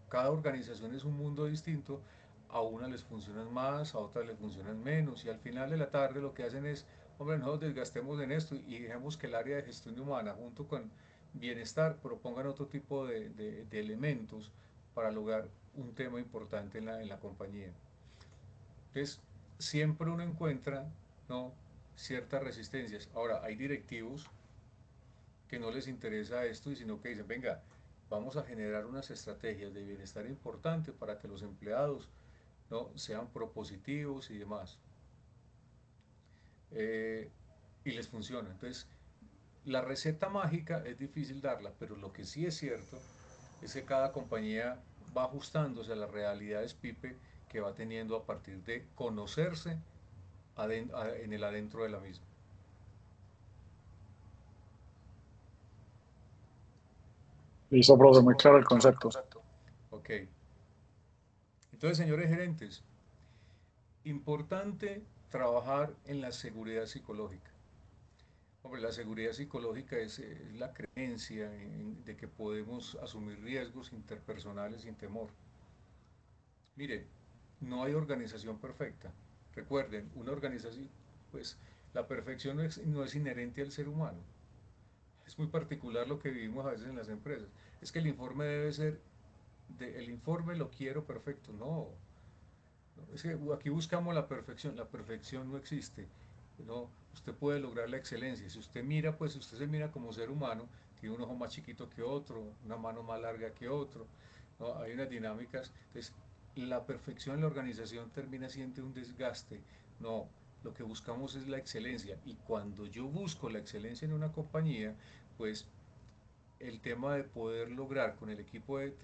cada organización es un mundo distinto, a unas les funcionan más, a otras les funcionan menos, y al final de la tarde lo que hacen es, hombre, no nos desgastemos en esto y dejemos que el área de gestión humana junto con bienestar propongan otro tipo de elementos para lograr un tema importante en la compañía. Entonces, siempre uno encuentra, ¿no? Ciertas resistencias. Ahora, hay directivos que no les interesa esto y sino que dicen, venga, vamos a generar unas estrategias de bienestar importante para que los empleados, ¿no? Sean propositivos y demás. Eh, y les funciona. Entonces, la receta mágica es difícil darla, pero lo que sí es cierto es que cada compañía va ajustándose a las realidades PIPE que va teniendo a partir de conocerse en el adentro de la misma. Listo, profe, muy claro el concepto. Ok. Entonces, señores gerentes, importante trabajar en la seguridad psicológica. Hombre, la seguridad psicológica es la creencia de que podemos asumir riesgos interpersonales sin temor. Mire, no hay organización perfecta. Recuerden, una organización, pues la perfección no es inherente al ser humano. Es muy particular lo que vivimos a veces en las empresas. Es que el informe debe ser, el informe lo quiero perfecto. No, no, es que aquí buscamos la perfección no existe. No, usted puede lograr la excelencia. Si usted mira, pues si usted se mira como ser humano, tiene un ojo más chiquito que otro, una mano más larga que otro, ¿no? Hay unas dinámicas. Entonces, la perfección en la organización termina siendo un desgaste. No, lo que buscamos es la excelencia. Y cuando yo busco la excelencia en una compañía, pues el tema de poder lograr con el equipo de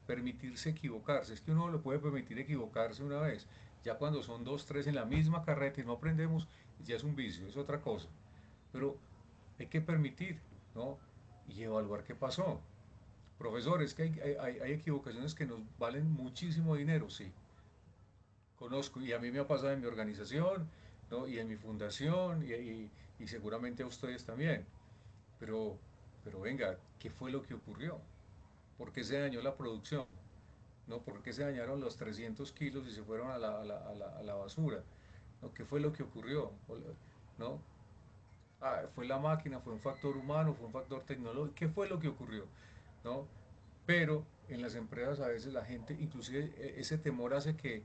permitirse equivocarse, es que uno le puede permitir equivocarse una vez, ya cuando son dos, tres en la misma carreta y no aprendemos, ya es un vicio, es otra cosa, pero hay que permitir, ¿no? Y evaluar qué pasó. Profesor, es que hay equivocaciones que nos valen muchísimo dinero, sí, conozco, y a mí me ha pasado en mi organización, ¿no? Y en mi fundación, y seguramente a ustedes también, pero, pero venga, ¿qué fue lo que ocurrió? ¿Por qué se dañó la producción? ¿No? ¿Por qué se dañaron los 300 kilos y se fueron a la basura? ¿No? ¿Qué fue lo que ocurrió? ¿No? Ah, fue la máquina, fue un factor humano, fue un factor tecnológico. ¿Qué fue lo que ocurrió? ¿No? Pero en las empresas a veces la gente, inclusive ese temor hace que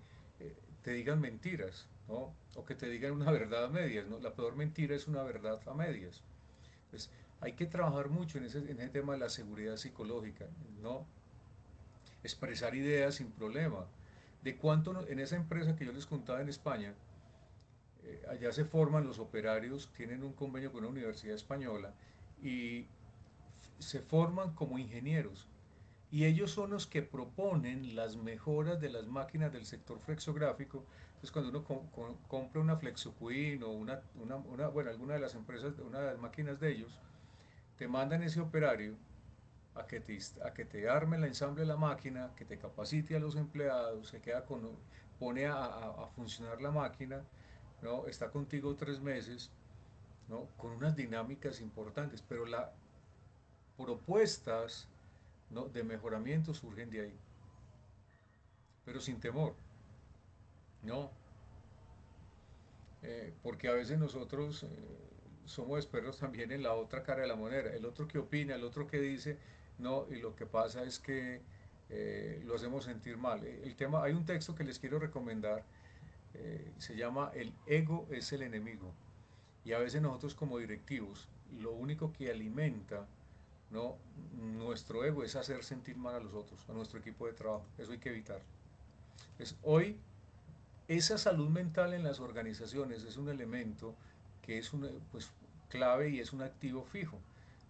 te digan mentiras, ¿no? O que te digan una verdad a medias, ¿no? La peor mentira es una verdad a medias. Pues hay que trabajar mucho en ese tema de la seguridad psicológica, ¿no? Expresar ideas sin problema. De cuánto en esa empresa que yo les contaba en España, allá se forman los operarios, tienen un convenio con una universidad española y se forman como ingenieros. Y ellos son los que proponen las mejoras de las máquinas del sector flexográfico. Entonces, cuando uno compra una FlexoQueen o bueno, alguna de las empresas, una de las máquinas de ellos, te mandan ese operario a que te arme el ensamble de la máquina, que te capacite a los empleados, pone a funcionar la máquina, ¿no? Está contigo 3 meses, ¿no? Con unas dinámicas importantes, pero las propuestas, ¿no? de mejoramiento surgen de ahí, pero sin temor, ¿no? Porque a veces nosotros somos expertos también en la otra cara de la moneda, el otro que opina, el otro que dice, no, y lo que pasa es que lo hacemos sentir mal. El tema, hay un texto que les quiero recomendar, se llama El ego es el enemigo, y a veces nosotros como directivos, lo único que alimenta, ¿no? nuestro ego es hacer sentir mal a los otros, a nuestro equipo de trabajo, eso hay que evitar. Hoy esa salud mental en las organizaciones es un elemento que es pues, clave y es un activo fijo.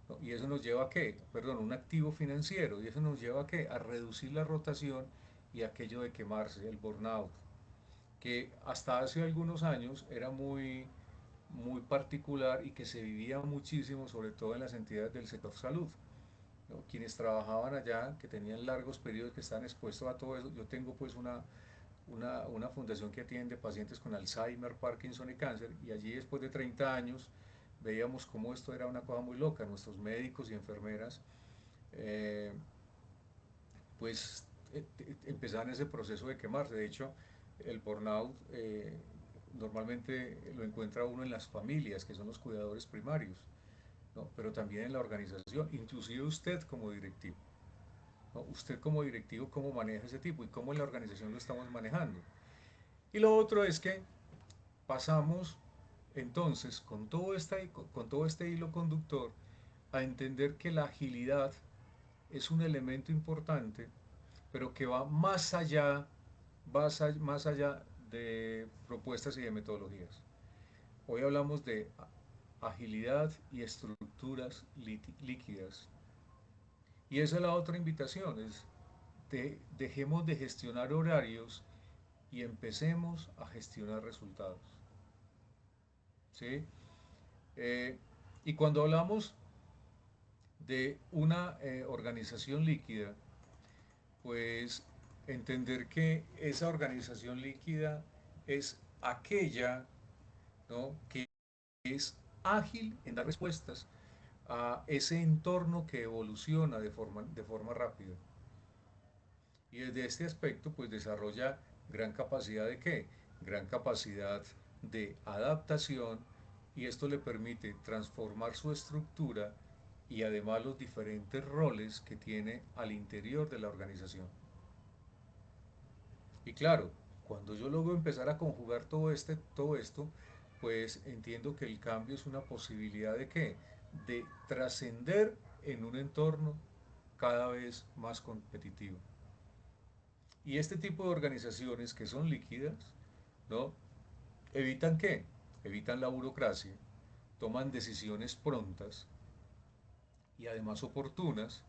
¿No? Y eso nos lleva a qué? Perdón, un activo financiero. Y eso nos lleva a qué? A reducir la rotación y aquello de quemarse, el burnout, que hasta hace algunos años era muy particular y que se vivía muchísimo, sobre todo en las entidades del sector salud. ¿No? Quienes trabajaban allá, que tenían largos periodos, que estaban expuestos a todo eso. Yo tengo pues una fundación que atiende pacientes con Alzheimer, Parkinson y cáncer, y allí después de 30 años veíamos cómo esto era una cosa muy loca. Nuestros médicos y enfermeras eh, pues empezaban ese proceso de quemarse. De hecho, el burnout normalmente lo encuentra uno en las familias, que son los cuidadores primarios, ¿no? Pero también en la organización, inclusive usted como directivo. ¿No? Usted como directivo, cómo maneja ese tipo y cómo en la organización lo estamos manejando. Y lo otro es que pasamos entonces con todo este hilo conductor a entender que la agilidad es un elemento importante, pero que va más allá de propuestas y de metodologías. Hoy hablamos de agilidad y estructuras líquidas. Y esa es la otra invitación, es dejemos de gestionar horarios y empecemos a gestionar resultados. ¿Sí? Y cuando hablamos de una organización líquida, pues entender que esa organización líquida es aquella, ¿no?, que es ágil en dar respuestas a ese entorno que evoluciona de forma rápida. Y desde este aspecto, pues desarrolla gran capacidad de qué? Gran capacidad de adaptación, y esto le permite transformar su estructura y además los diferentes roles que tiene al interior de la organización. Y claro, cuando yo logro empezar a conjugar todo esto, pues entiendo que el cambio es una posibilidad de qué? De trascender en un entorno cada vez más competitivo. Y este tipo de organizaciones que son líquidas, ¿no?, evitan qué? Evitan la burocracia, toman decisiones prontas y además oportunas,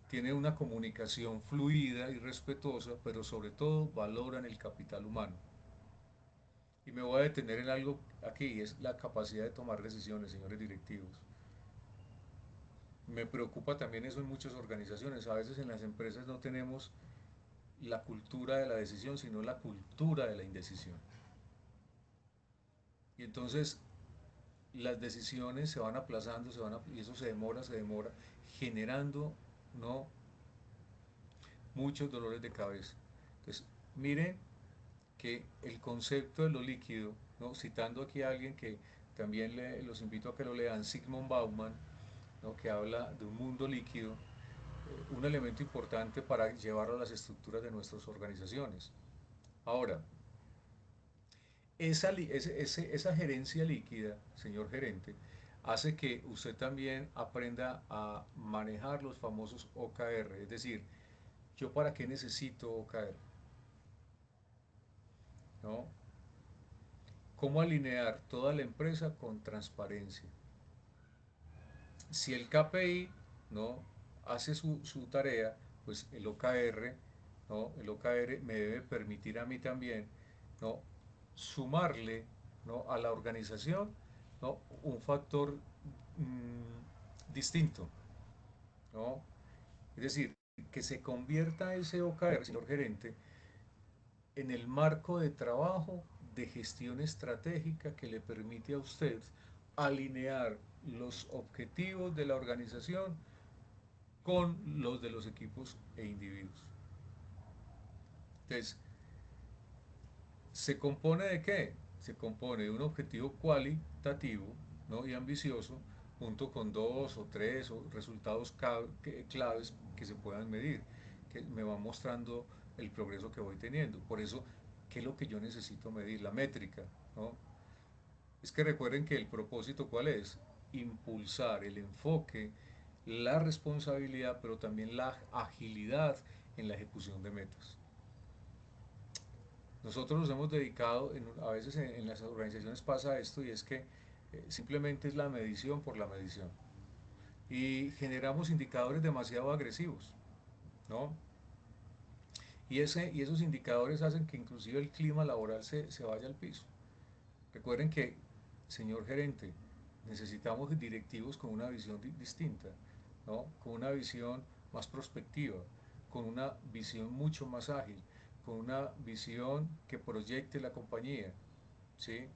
tienen una comunicación fluida y respetuosa, pero sobre todo valoran el capital humano. Y me voy a detener en algo aquí, es la capacidad de tomar decisiones, señores directivos. Me preocupa también eso en muchas organizaciones. A veces en las empresas no tenemos la cultura de la decisión, sino la cultura de la indecisión. Y entonces las decisiones se van aplazando, y eso se demora, generando, ¿no?, muchos dolores de cabeza. Entonces, miren que el concepto de lo líquido, ¿no?, citando aquí a alguien que también los invito a que lo lean, Zygmunt Bauman, ¿no?, que habla de un mundo líquido, un elemento importante para llevarlo a las estructuras de nuestras organizaciones. Ahora, esa gerencia líquida, señor gerente, hace que usted también aprenda a manejar los famosos OKR, es decir, ¿yo para qué necesito OKR? ¿No? ¿Cómo alinear toda la empresa con transparencia? Si el KPI, ¿no?, hace su tarea, pues el OKR, ¿no?, el OKR me debe permitir a mí también, ¿no?, sumarle, ¿no?, a la organización, ¿no?, un factor distinto, ¿no? Es decir, que se convierta ese OKR, señor gerente, en el marco de trabajo de gestión estratégica que le permite a usted alinear los objetivos de la organización con los de los equipos e individuos. Entonces, ¿se compone de qué? Se compone de un objetivo cualitativo, ¿no?, y ambicioso, junto con dos o tres resultados claves que se puedan medir, que me van mostrando el progreso que voy teniendo. Por eso, ¿qué es lo que yo necesito medir? La métrica, ¿no? Es que recuerden que el propósito, ¿cuál es? Impulsar el enfoque, la responsabilidad, pero también la agilidad en la ejecución de metas. Nosotros nos hemos dedicado, a veces en las organizaciones pasa esto, y es que simplemente es la medición por la medición. Y generamos indicadores demasiado agresivos, ¿no? Y esos indicadores hacen que inclusive el clima laboral se vaya al piso. Recuerden que, señor gerente, necesitamos directivos con una visión distinta, ¿no?, con una visión más prospectiva, con una visión mucho más ágil, con una visión que proyecte la compañía, ¿sí?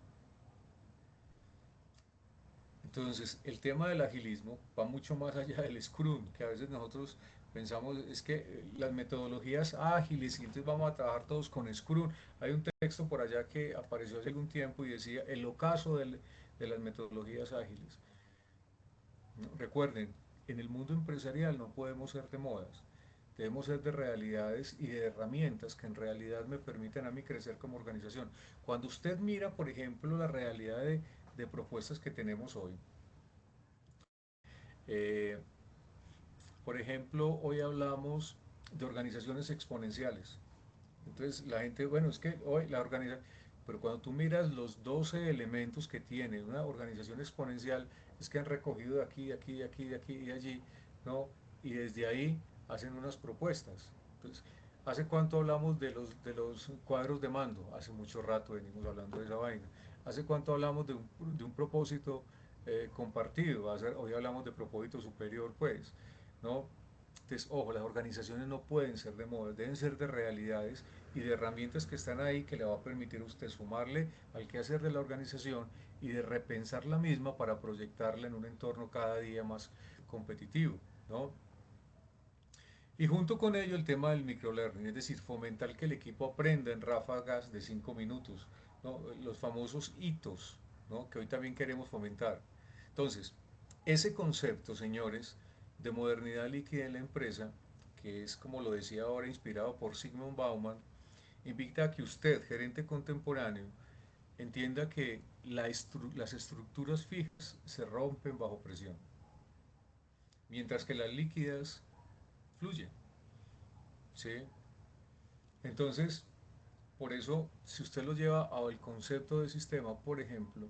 Entonces, el tema del agilismo va mucho más allá del Scrum, que a veces nosotros pensamos, es que las metodologías ágiles, y entonces vamos a trabajar todos con Scrum. Hay un texto por allá que apareció hace algún tiempo y decía el ocaso de las metodologías ágiles. ¿No? Recuerden, en el mundo empresarial no podemos ser de modas, debemos ser de realidades y de herramientas que en realidad me permitan a mí crecer como organización. Cuando usted mira, por ejemplo, la realidad de propuestas que tenemos hoy, eh, por ejemplo, hoy hablamos de organizaciones exponenciales. Entonces la gente, bueno, es que hoy la organización, pero cuando tú miras los 12 elementos que tiene una organización exponencial, es que han recogido de aquí, de aquí, de aquí, de aquí y de allí, ¿no? Y desde ahí hacen unas propuestas. Entonces, ¿hace cuánto hablamos de los cuadros de mando? Hace mucho rato venimos hablando de esa vaina. ¿Hace cuánto hablamos de un propósito compartido. Hoy hablamos de propósito superior, pues, ¿no? Entonces, ojo, las organizaciones no pueden ser de moda, deben ser de realidades y de herramientas que están ahí que le va a permitir a usted sumarle al quehacer de la organización y de repensar la misma para proyectarla en un entorno cada día más competitivo, ¿no? Y junto con ello el tema del microlearning, es decir, fomentar que el equipo aprenda en ráfagas de 5 minutos, ¿no? Los famosos hitos, ¿no? Que hoy también queremos fomentar. Entonces, ese concepto, señores, de modernidad líquida en la empresa, que es, como lo decía ahora, inspirado por Zygmunt Bauman, invita a que usted, gerente contemporáneo, entienda que las estructuras fijas se rompen bajo presión, mientras que las líquidas fluyen, ¿sí? Entonces, por eso, si usted lo lleva al concepto de sistema, por ejemplo,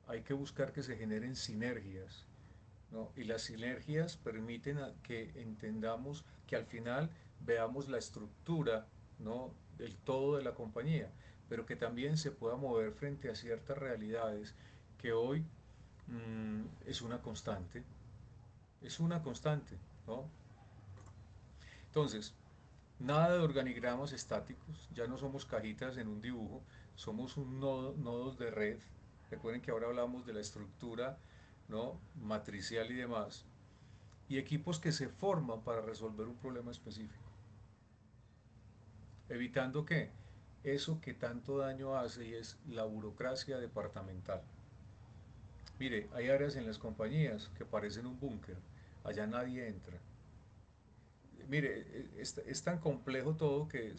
hay que buscar que se generen sinergias, ¿no? Y las sinergias permiten que entendamos que al final veamos la estructura, ¿no? Del todo de la compañía, pero que también se pueda mover frente a ciertas realidades que hoy es una constante, ¿no? Entonces, nada de organigramas estáticos, ya no somos cajitas en un dibujo, somos nodos de red. Recuerden que ahora hablamos de la estructura, ¿no? Matricial y demás. Y equipos que se forman para resolver un problema específico. Evitando que eso que tanto daño hace y es la burocracia departamental. Mire, hay áreas en las compañías que parecen un búnker. Allá nadie entra. Mire, es tan complejo todo que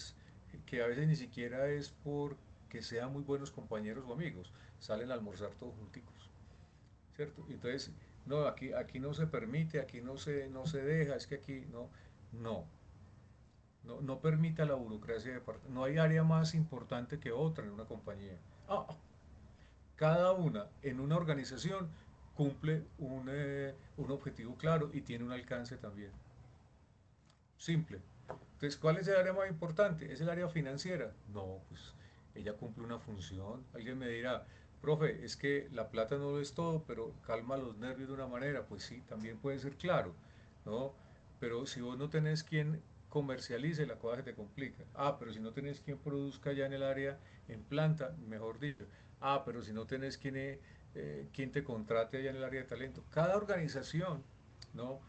a veces ni siquiera es porque sean muy buenos compañeros o amigos, salen a almorzar todos junticos, ¿cierto? Entonces, no, aquí no se permite, aquí no se deja, es que aquí no, no permita la burocracia de parte. No hay área más importante que otra en una compañía. Ah, cada una en una organización cumple un objetivo claro y tiene un alcance también. Simple. Entonces, ¿cuál es el área más importante? ¿Es el área financiera? No, pues ella cumple una función. Alguien me dirá, profe, es que la plata no lo es todo, pero calma los nervios de una manera. Pues sí, también puede ser claro, ¿no? Pero si vos no tenés quien comercialice, la cosa se te complica. Ah, pero si no tenés quien produzca ya en el área, en planta, mejor dicho. Ah, pero si no tenés quien te contrate allá en el área de talento. Cada organización, ¿no?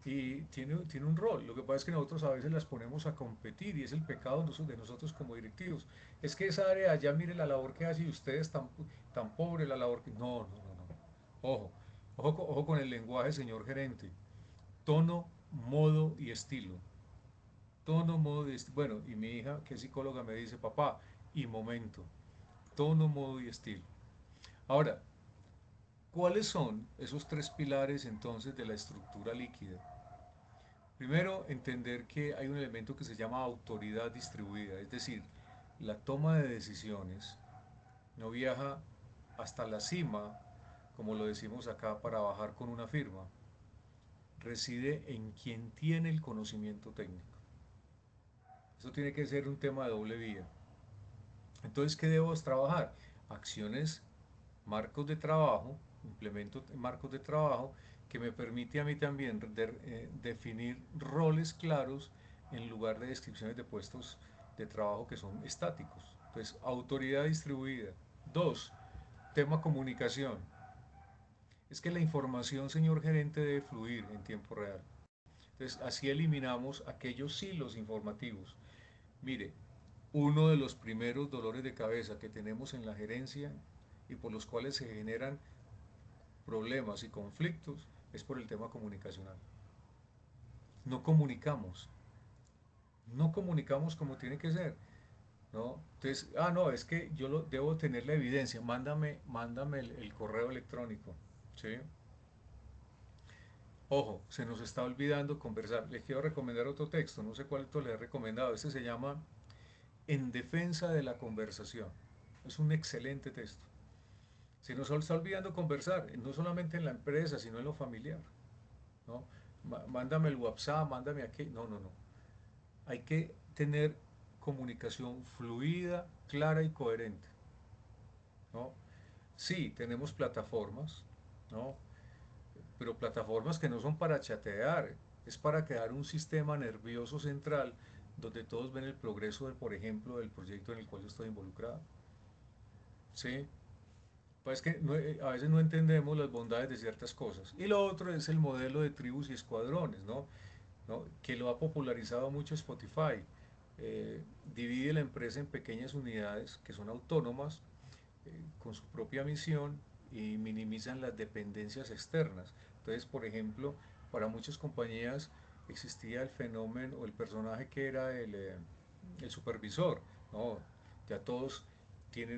Y tiene un rol. Lo que pasa es que nosotros a veces las ponemos a competir y es el pecado de nosotros como directivos. Es que esa área allá, mire la labor que hace y ustedes tan pobre la labor que... No, no, no, no. Ojo, ojo con el lenguaje, señor gerente. Tono, modo y estilo. Tono, modo y estilo. Bueno, y mi hija, que es psicóloga, me dice, papá, y momento. Tono, modo y estilo. Ahora, ¿cuáles son esos tres pilares entonces de la estructura líquida? Primero, entender que hay un elemento que se llama autoridad distribuida, es decir, la toma de decisiones no viaja hasta la cima, como lo decimos acá, para bajar con una firma. Reside en quien tiene el conocimiento técnico. Eso tiene que ser un tema de doble vía. Entonces, ¿qué debo trabajar? Acciones, marcos de trabajo, implemento marcos de trabajo que me permite a mí también definir roles claros en lugar de descripciones de puestos de trabajo que son estáticos. Entonces, autoridad distribuida. Dos, tema comunicación. Es que la información, señor gerente, debe fluir en tiempo real. Entonces, así eliminamos aquellos silos informativos. Mire, uno de los primeros dolores de cabeza que tenemos en la gerencia y por los cuales se generan problemas y conflictos es por el tema comunicacional. No comunicamos, no comunicamos como tiene que ser, ¿no? Entonces, no, es que debo tener la evidencia, mándame el correo electrónico, ¿sí? Ojo, se nos está olvidando conversar. Les quiero recomendar otro texto, no sé cuál les he recomendado. Este se llama En defensa de la conversación. Es un excelente texto. Se nos está olvidando conversar, no solamente en la empresa, sino en lo familiar, ¿no? Mándame el WhatsApp, mándame aquí. No, no, no. Hay que tener comunicación fluida, clara y coherente, ¿no? Sí, tenemos plataformas, ¿no? Pero plataformas que no son para chatear, es para crear un sistema nervioso central donde todos ven el progreso, por ejemplo, del proyecto en el cual yo estoy involucrado. ¿Sí? Pues que a veces no entendemos las bondades de ciertas cosas. Y lo otro es el modelo de tribus y escuadrones, ¿no? Que lo ha popularizado mucho Spotify. Divide la empresa en pequeñas unidades que son autónomas, con su propia misión y minimizan las dependencias externas. Entonces, por ejemplo, para muchas compañías existía el fenómeno o el personaje que era el supervisor, ¿no? Ya todos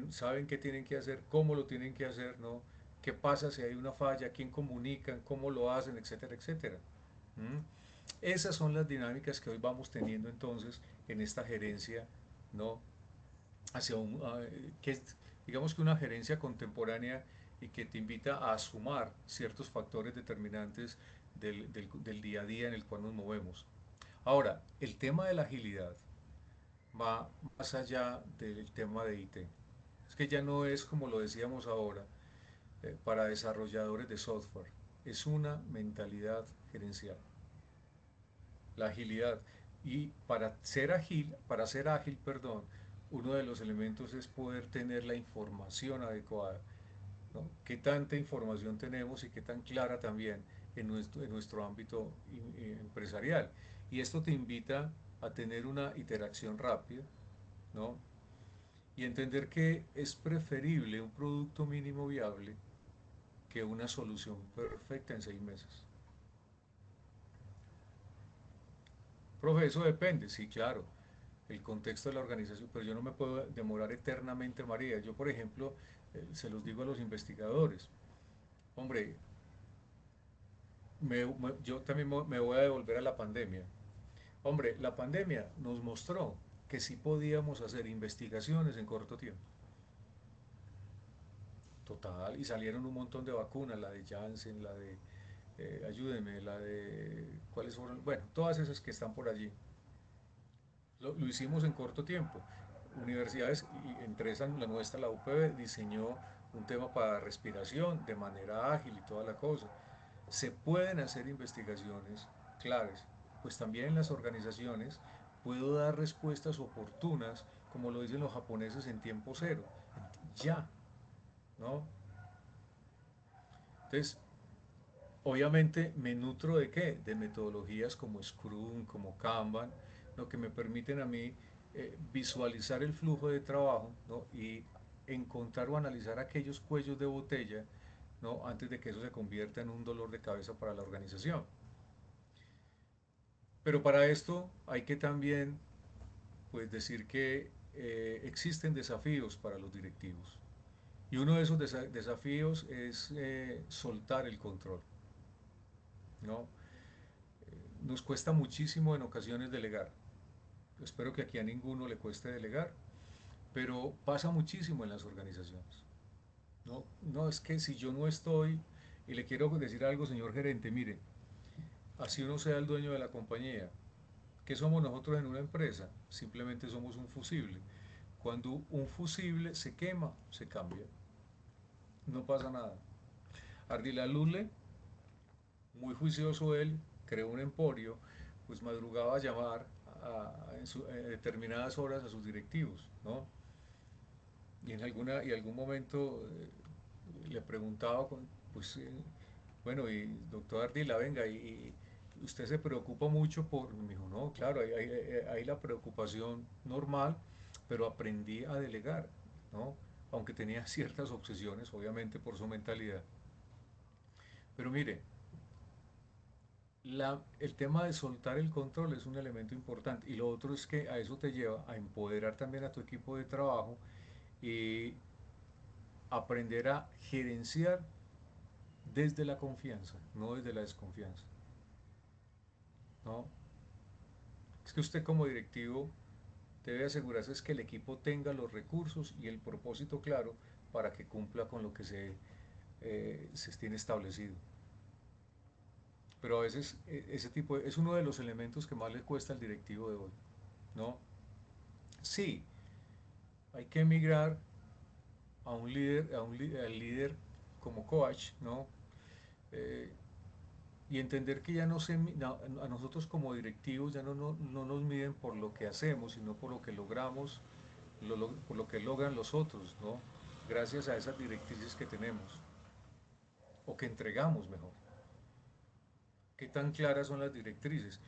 saben qué tienen que hacer, cómo lo tienen que hacer, ¿no? ¿Qué pasa si hay una falla? ¿Quién comunican? ¿Cómo lo hacen? Etcétera, etcétera. ¿Mm? Esas son las dinámicas que hoy vamos teniendo entonces en esta gerencia, ¿no? Hacia que es, digamos que una gerencia contemporánea y que te invita a sumar ciertos factores determinantes del día a día en el cual nos movemos. Ahora, el tema de la agilidad va más allá del tema de IT. Es que ya no es como lo decíamos ahora, para desarrolladores de software. Es una mentalidad gerencial. La agilidad. Y para ser ágil, perdón, uno de los elementos es poder tener la información adecuada, ¿no? ¿Qué tanta información tenemos y qué tan clara también en nuestro ámbito empresarial? Y esto te invita a tener una iteración rápida, ¿no? Y entender que es preferible un producto mínimo viable que una solución perfecta en 6 meses. Profe, eso depende, sí, claro, el contexto de la organización, pero yo no me puedo demorar eternamente, María. Yo, por ejemplo, se los digo a los investigadores, hombre, yo también me voy a devolver a la pandemia. Hombre, la pandemia nos mostró que sí podíamos hacer investigaciones en corto tiempo. Total, y salieron un montón de vacunas, la de Janssen, la de, ayúdenme, la de, ¿cuáles fueron? Bueno, todas esas que están por allí. Lo hicimos en corto tiempo. Universidades, y entre esas la nuestra, la UPB, diseñó un tema para respiración de manera ágil y toda la cosa. Se pueden hacer investigaciones claves, pues también en las organizaciones puedo dar respuestas oportunas, como lo dicen los japoneses, en tiempo cero, ya, ¿no? Entonces, obviamente me nutro de qué? De metodologías como Scrum, como Kanban, lo que me permiten a mí visualizar el flujo de trabajo, ¿no? Y encontrar o analizar aquellos cuellos de botella, ¿no? Antes de que eso se convierta en un dolor de cabeza para la organización. Pero para esto hay que también, pues, decir que existen desafíos para los directivos. Y uno de esos desafíos es soltar el control, ¿no? Nos cuesta muchísimo en ocasiones delegar. Espero que aquí a ninguno le cueste delegar, pero pasa muchísimo en las organizaciones. No, no es que si yo no estoy, y le quiero decir algo, señor gerente, mire, así uno sea el dueño de la compañía, ¿qué somos nosotros en una empresa? Simplemente somos un fusible. Cuando un fusible se quema, se cambia. No pasa nada. Ardila Lule, muy juicioso él, creó un emporio, pues madrugaba a llamar determinadas horas a sus directivos, ¿no? Y algún momento le preguntaba, pues, bueno, y doctor Ardila, venga, y usted se preocupa mucho por, me dijo, no, claro, hay la preocupación normal, pero aprendí a delegar, ¿no? Aunque tenía ciertas obsesiones, obviamente, por su mentalidad. Pero mire, el tema de soltar el control es un elemento importante y lo otro es que a eso te lleva a empoderar también a tu equipo de trabajo y aprender a gerenciar desde la confianza, no desde la desconfianza, ¿no? Es que usted como directivo debe asegurarse es que el equipo tenga los recursos y el propósito claro para que cumpla con lo que se tiene establecido. Pero a veces ese tipo es uno de los elementos que más le cuesta al directivo de hoy, ¿no? Sí, hay que emigrar a un líder, al líder como coach, ¿no? Eh, y entender que ya a nosotros como directivos ya no nos miden por lo que hacemos, sino por lo que logramos, por lo que logran los otros, ¿no? Gracias a esas directrices que tenemos, o que entregamos mejor. ¿Qué tan claras son las directrices?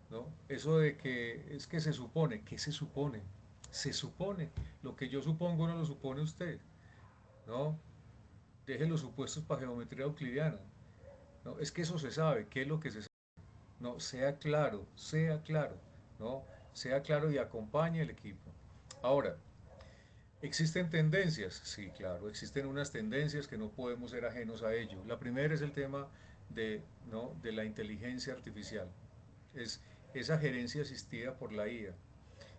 ¿No? Eso de que es que se supone, ¿qué se supone? Se supone. Lo que yo supongo no lo supone usted, ¿no? Deje los supuestos para geometría euclidiana. ¿No? Es que eso se sabe, ¿qué es lo que se sabe? No, sea claro, ¿no? Sea claro y acompañe el equipo. Ahora, ¿existen tendencias? Sí, claro, existen unas tendencias que no podemos ser ajenos a ello. La primera es el tema de, ¿no? de la inteligencia artificial. Es esa gerencia asistida por la IA.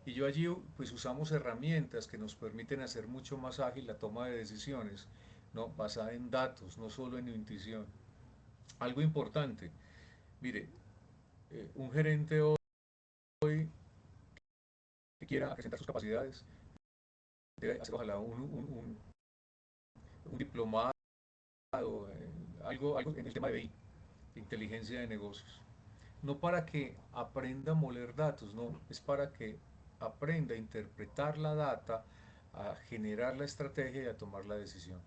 Y yo allí pues usamos herramientas que nos permiten hacer mucho más ágil la toma de decisiones, ¿no? Basada en datos, no solo en intuición. Algo importante, mire, un gerente hoy que quiera acrecentar sus capacidades debe hacer ojalá un diplomado, algo en el tema de BI, de inteligencia de negocios. No para que aprenda a moler datos, no, es para que aprenda a interpretar la data, a generar la estrategia y a tomar la decisión.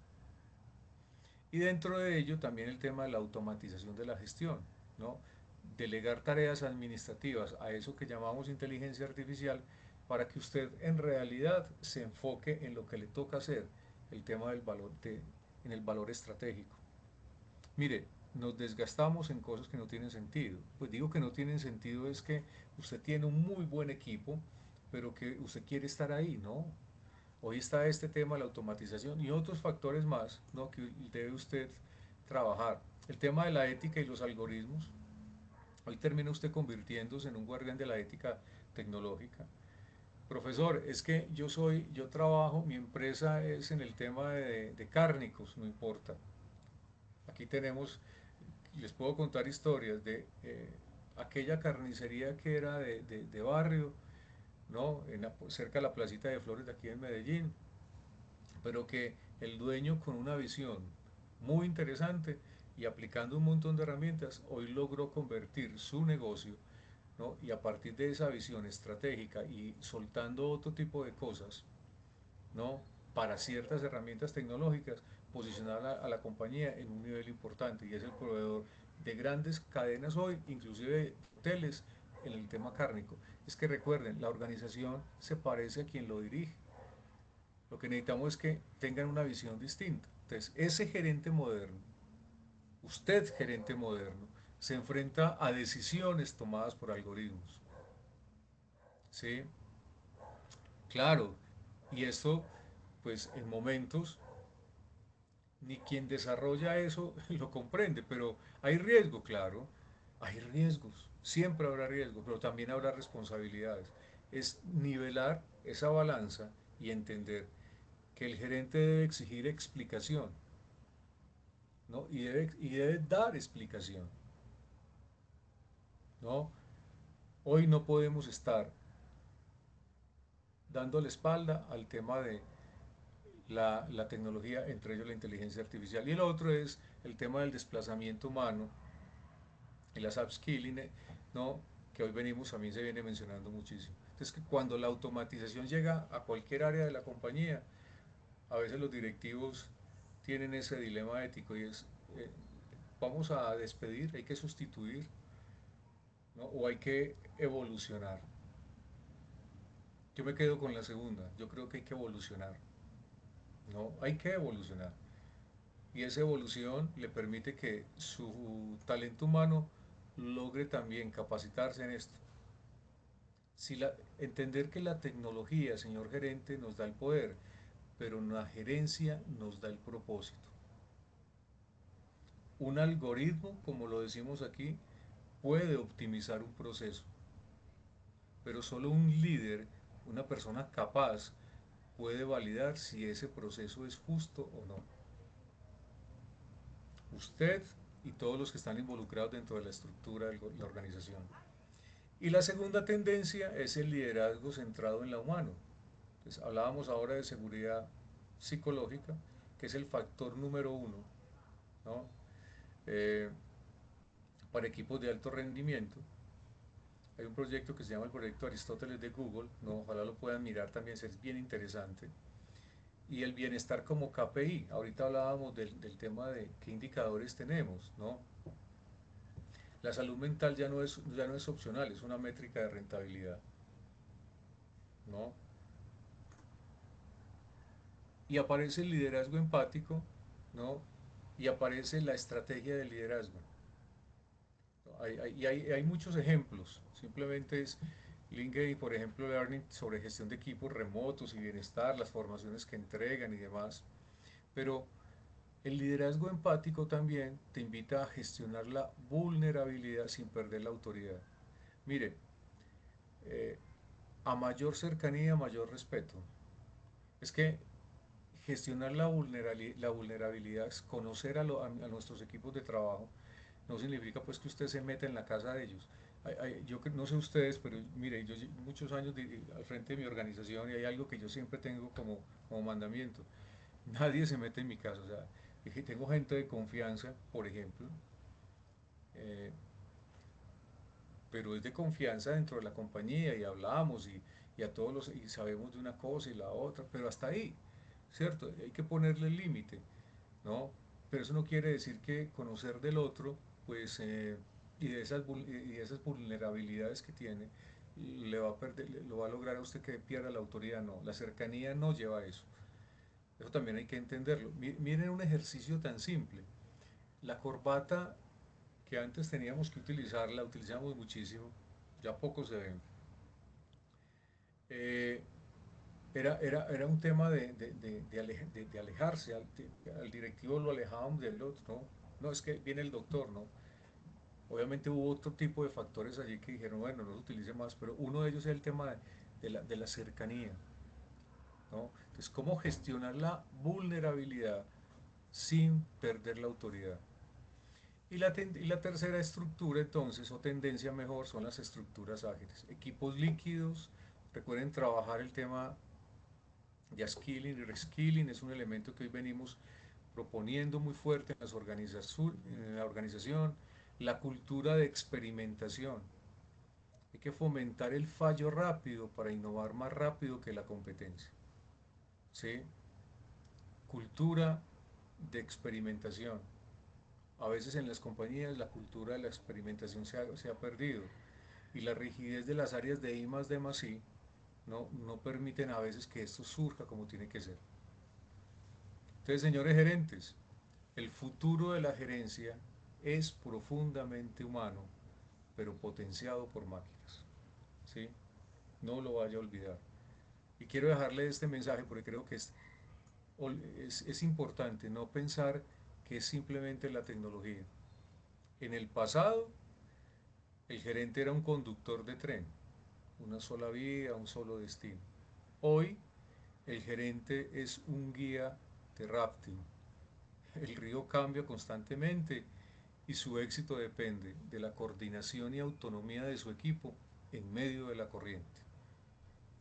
Y dentro de ello también el tema de la automatización de la gestión, ¿no? Delegar tareas administrativas a eso que llamamos inteligencia artificial para que usted en realidad se enfoque en lo que le toca hacer, el tema en el valor estratégico. Mire, nos desgastamos en cosas que no tienen sentido. Pues digo que no tienen sentido es que usted tiene un muy buen equipo, pero que usted quiere estar ahí, ¿no? Hoy está este tema de la automatización y otros factores más, ¿no? Que debe usted trabajar. El tema de la ética y los algoritmos. Hoy termina usted convirtiéndose en un guardián de la ética tecnológica. Profesor, es que yo trabajo, mi empresa es en el tema de cárnicos, no importa. Aquí tenemos, les puedo contar historias de aquella carnicería que era de barrio, ¿no? Cerca de la placita de Flores de aquí en Medellín, pero que el dueño con una visión muy interesante y aplicando un montón de herramientas, hoy logró convertir su negocio, ¿no? Y a partir de esa visión estratégica y soltando otro tipo de cosas, ¿no? Para ciertas herramientas tecnológicas, posicionar a la compañía en un nivel importante y es el proveedor de grandes cadenas hoy, inclusive hoteles en el tema cárnico. Es que recuerden, la organización se parece a quien lo dirige. Lo que necesitamos es que tengan una visión distinta. Entonces, ese gerente moderno, usted gerente moderno, se enfrenta a decisiones tomadas por algoritmos. ¿Sí? Claro. Y esto, pues en momentos ni quien desarrolla eso lo comprende, pero hay riesgo, claro, hay riesgos, siempre habrá riesgo, pero también habrá responsabilidades. Es nivelar esa balanza y entender que el gerente debe exigir explicación, ¿no? Y debe dar explicación, ¿no? Hoy no podemos estar dando la espalda al tema de la tecnología, entre ellos la inteligencia artificial. Y el otro es el tema del desplazamiento humano y las upskilling, ¿no? Que hoy venimos, también se viene mencionando muchísimo. Entonces, que cuando la automatización llega a cualquier área de la compañía, a veces los directivos tienen ese dilema ético y es, eh, vamos a despedir, hay que sustituir, ¿no? O hay que evolucionar. Yo me quedo con la segunda, yo creo que hay que evolucionar, ¿no? Hay que evolucionar. Y esa evolución le permite que su talento humano logre también capacitarse en esto. Entender que la tecnología, señor gerente, nos da el poder, pero la gerencia nos da el propósito. Un algoritmo, como lo decimos aquí, puede optimizar un proceso, pero solo un líder, una persona capaz, puede validar si ese proceso es justo o no. Usted y todos los que están involucrados dentro de la estructura de la organización. Y la segunda tendencia es el liderazgo centrado en la humano. Entonces, hablábamos ahora de seguridad psicológica, que es el factor número uno, ¿no? eh, para equipos de alto rendimiento. Hay un proyecto que se llama el proyecto Aristóteles de Google, ¿no? Ojalá lo puedan mirar también, es bien interesante. Y el bienestar como KPI, ahorita hablábamos del tema de qué indicadores tenemos, ¿no? La salud mental ya no es opcional, es una métrica de rentabilidad, ¿no? Y aparece el liderazgo empático, ¿no? Y aparece la estrategia de liderazgo. Hay muchos ejemplos, simplemente es LinkedIn, por ejemplo, Learning sobre gestión de equipos remotos y bienestar, las formaciones que entregan y demás. Pero el liderazgo empático también te invita a gestionar la vulnerabilidad sin perder la autoridad. Mire, eh, a mayor cercanía, mayor respeto. Es que gestionar la vulnerabilidad es conocer a nuestros equipos de trabajo. No significa pues que usted se meta en la casa de ellos. Yo no sé ustedes, pero mire, yo muchos años al frente de mi organización y hay algo que yo siempre tengo como mandamiento. Nadie se mete en mi casa. O sea, tengo gente de confianza, por ejemplo, eh, pero es de confianza dentro de la compañía y hablamos y a todos y sabemos de una cosa y la otra, pero hasta ahí, ¿cierto? Hay que ponerle el límite, ¿no? Pero eso no quiere decir que conocer del otro, pues, y de esas vulnerabilidades que tiene, le va a perder, lo va a lograr a usted que pierda la autoridad, no. La cercanía no lleva a eso. Eso también hay que entenderlo. Miren un ejercicio tan simple. La corbata que antes teníamos que utilizar, la utilizamos muchísimo, ya poco se ven. Eh, era un tema de alejarse, al directivo lo alejábamos del otro, ¿no? No, es que viene el doctor, ¿no? Obviamente hubo otro tipo de factores allí que dijeron, bueno, no se utilice más, pero uno de ellos es el tema de la cercanía, ¿no? Entonces, ¿cómo gestionar la vulnerabilidad sin perder la autoridad? Y la tercera estructura, entonces, o tendencia mejor, son las estructuras ágiles. Equipos líquidos, recuerden trabajar el tema de skilling y reskilling, es un elemento que hoy venimos proponiendo muy fuerte en en la organización. La cultura de experimentación. Hay que fomentar el fallo rápido para innovar más rápido que la competencia. ¿Sí? Cultura de experimentación. A veces en las compañías la cultura de la experimentación se ha perdido y la rigidez de las áreas de I más D más I no permiten a veces que esto surja como tiene que ser. Entonces, señores gerentes, el futuro de la gerencia es profundamente humano, pero potenciado por máquinas. ¿Sí? No lo vaya a olvidar. Y quiero dejarle este mensaje porque creo que es importante no pensar que es simplemente la tecnología. En el pasado, el gerente era un conductor de tren, una sola vía, un solo destino. Hoy, el gerente es un guía de rafting. El río cambia constantemente y su éxito depende de la coordinación y autonomía de su equipo en medio de la corriente.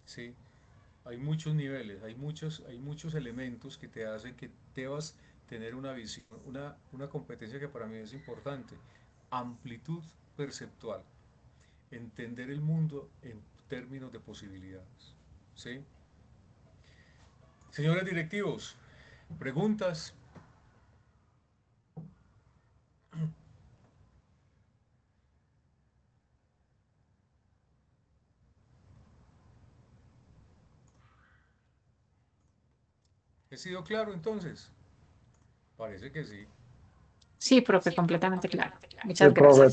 ¿Sí? Hay muchos niveles, hay muchos elementos que te hacen que debas tener una visión, una competencia que para mí es importante, amplitud perceptual, entender el mundo en términos de posibilidades. ¿Sí? Señores directivos, preguntas. ¿He sido claro entonces? Parece que sí. Sí, profe, completamente claro. Sí, Muchas profe, gracias.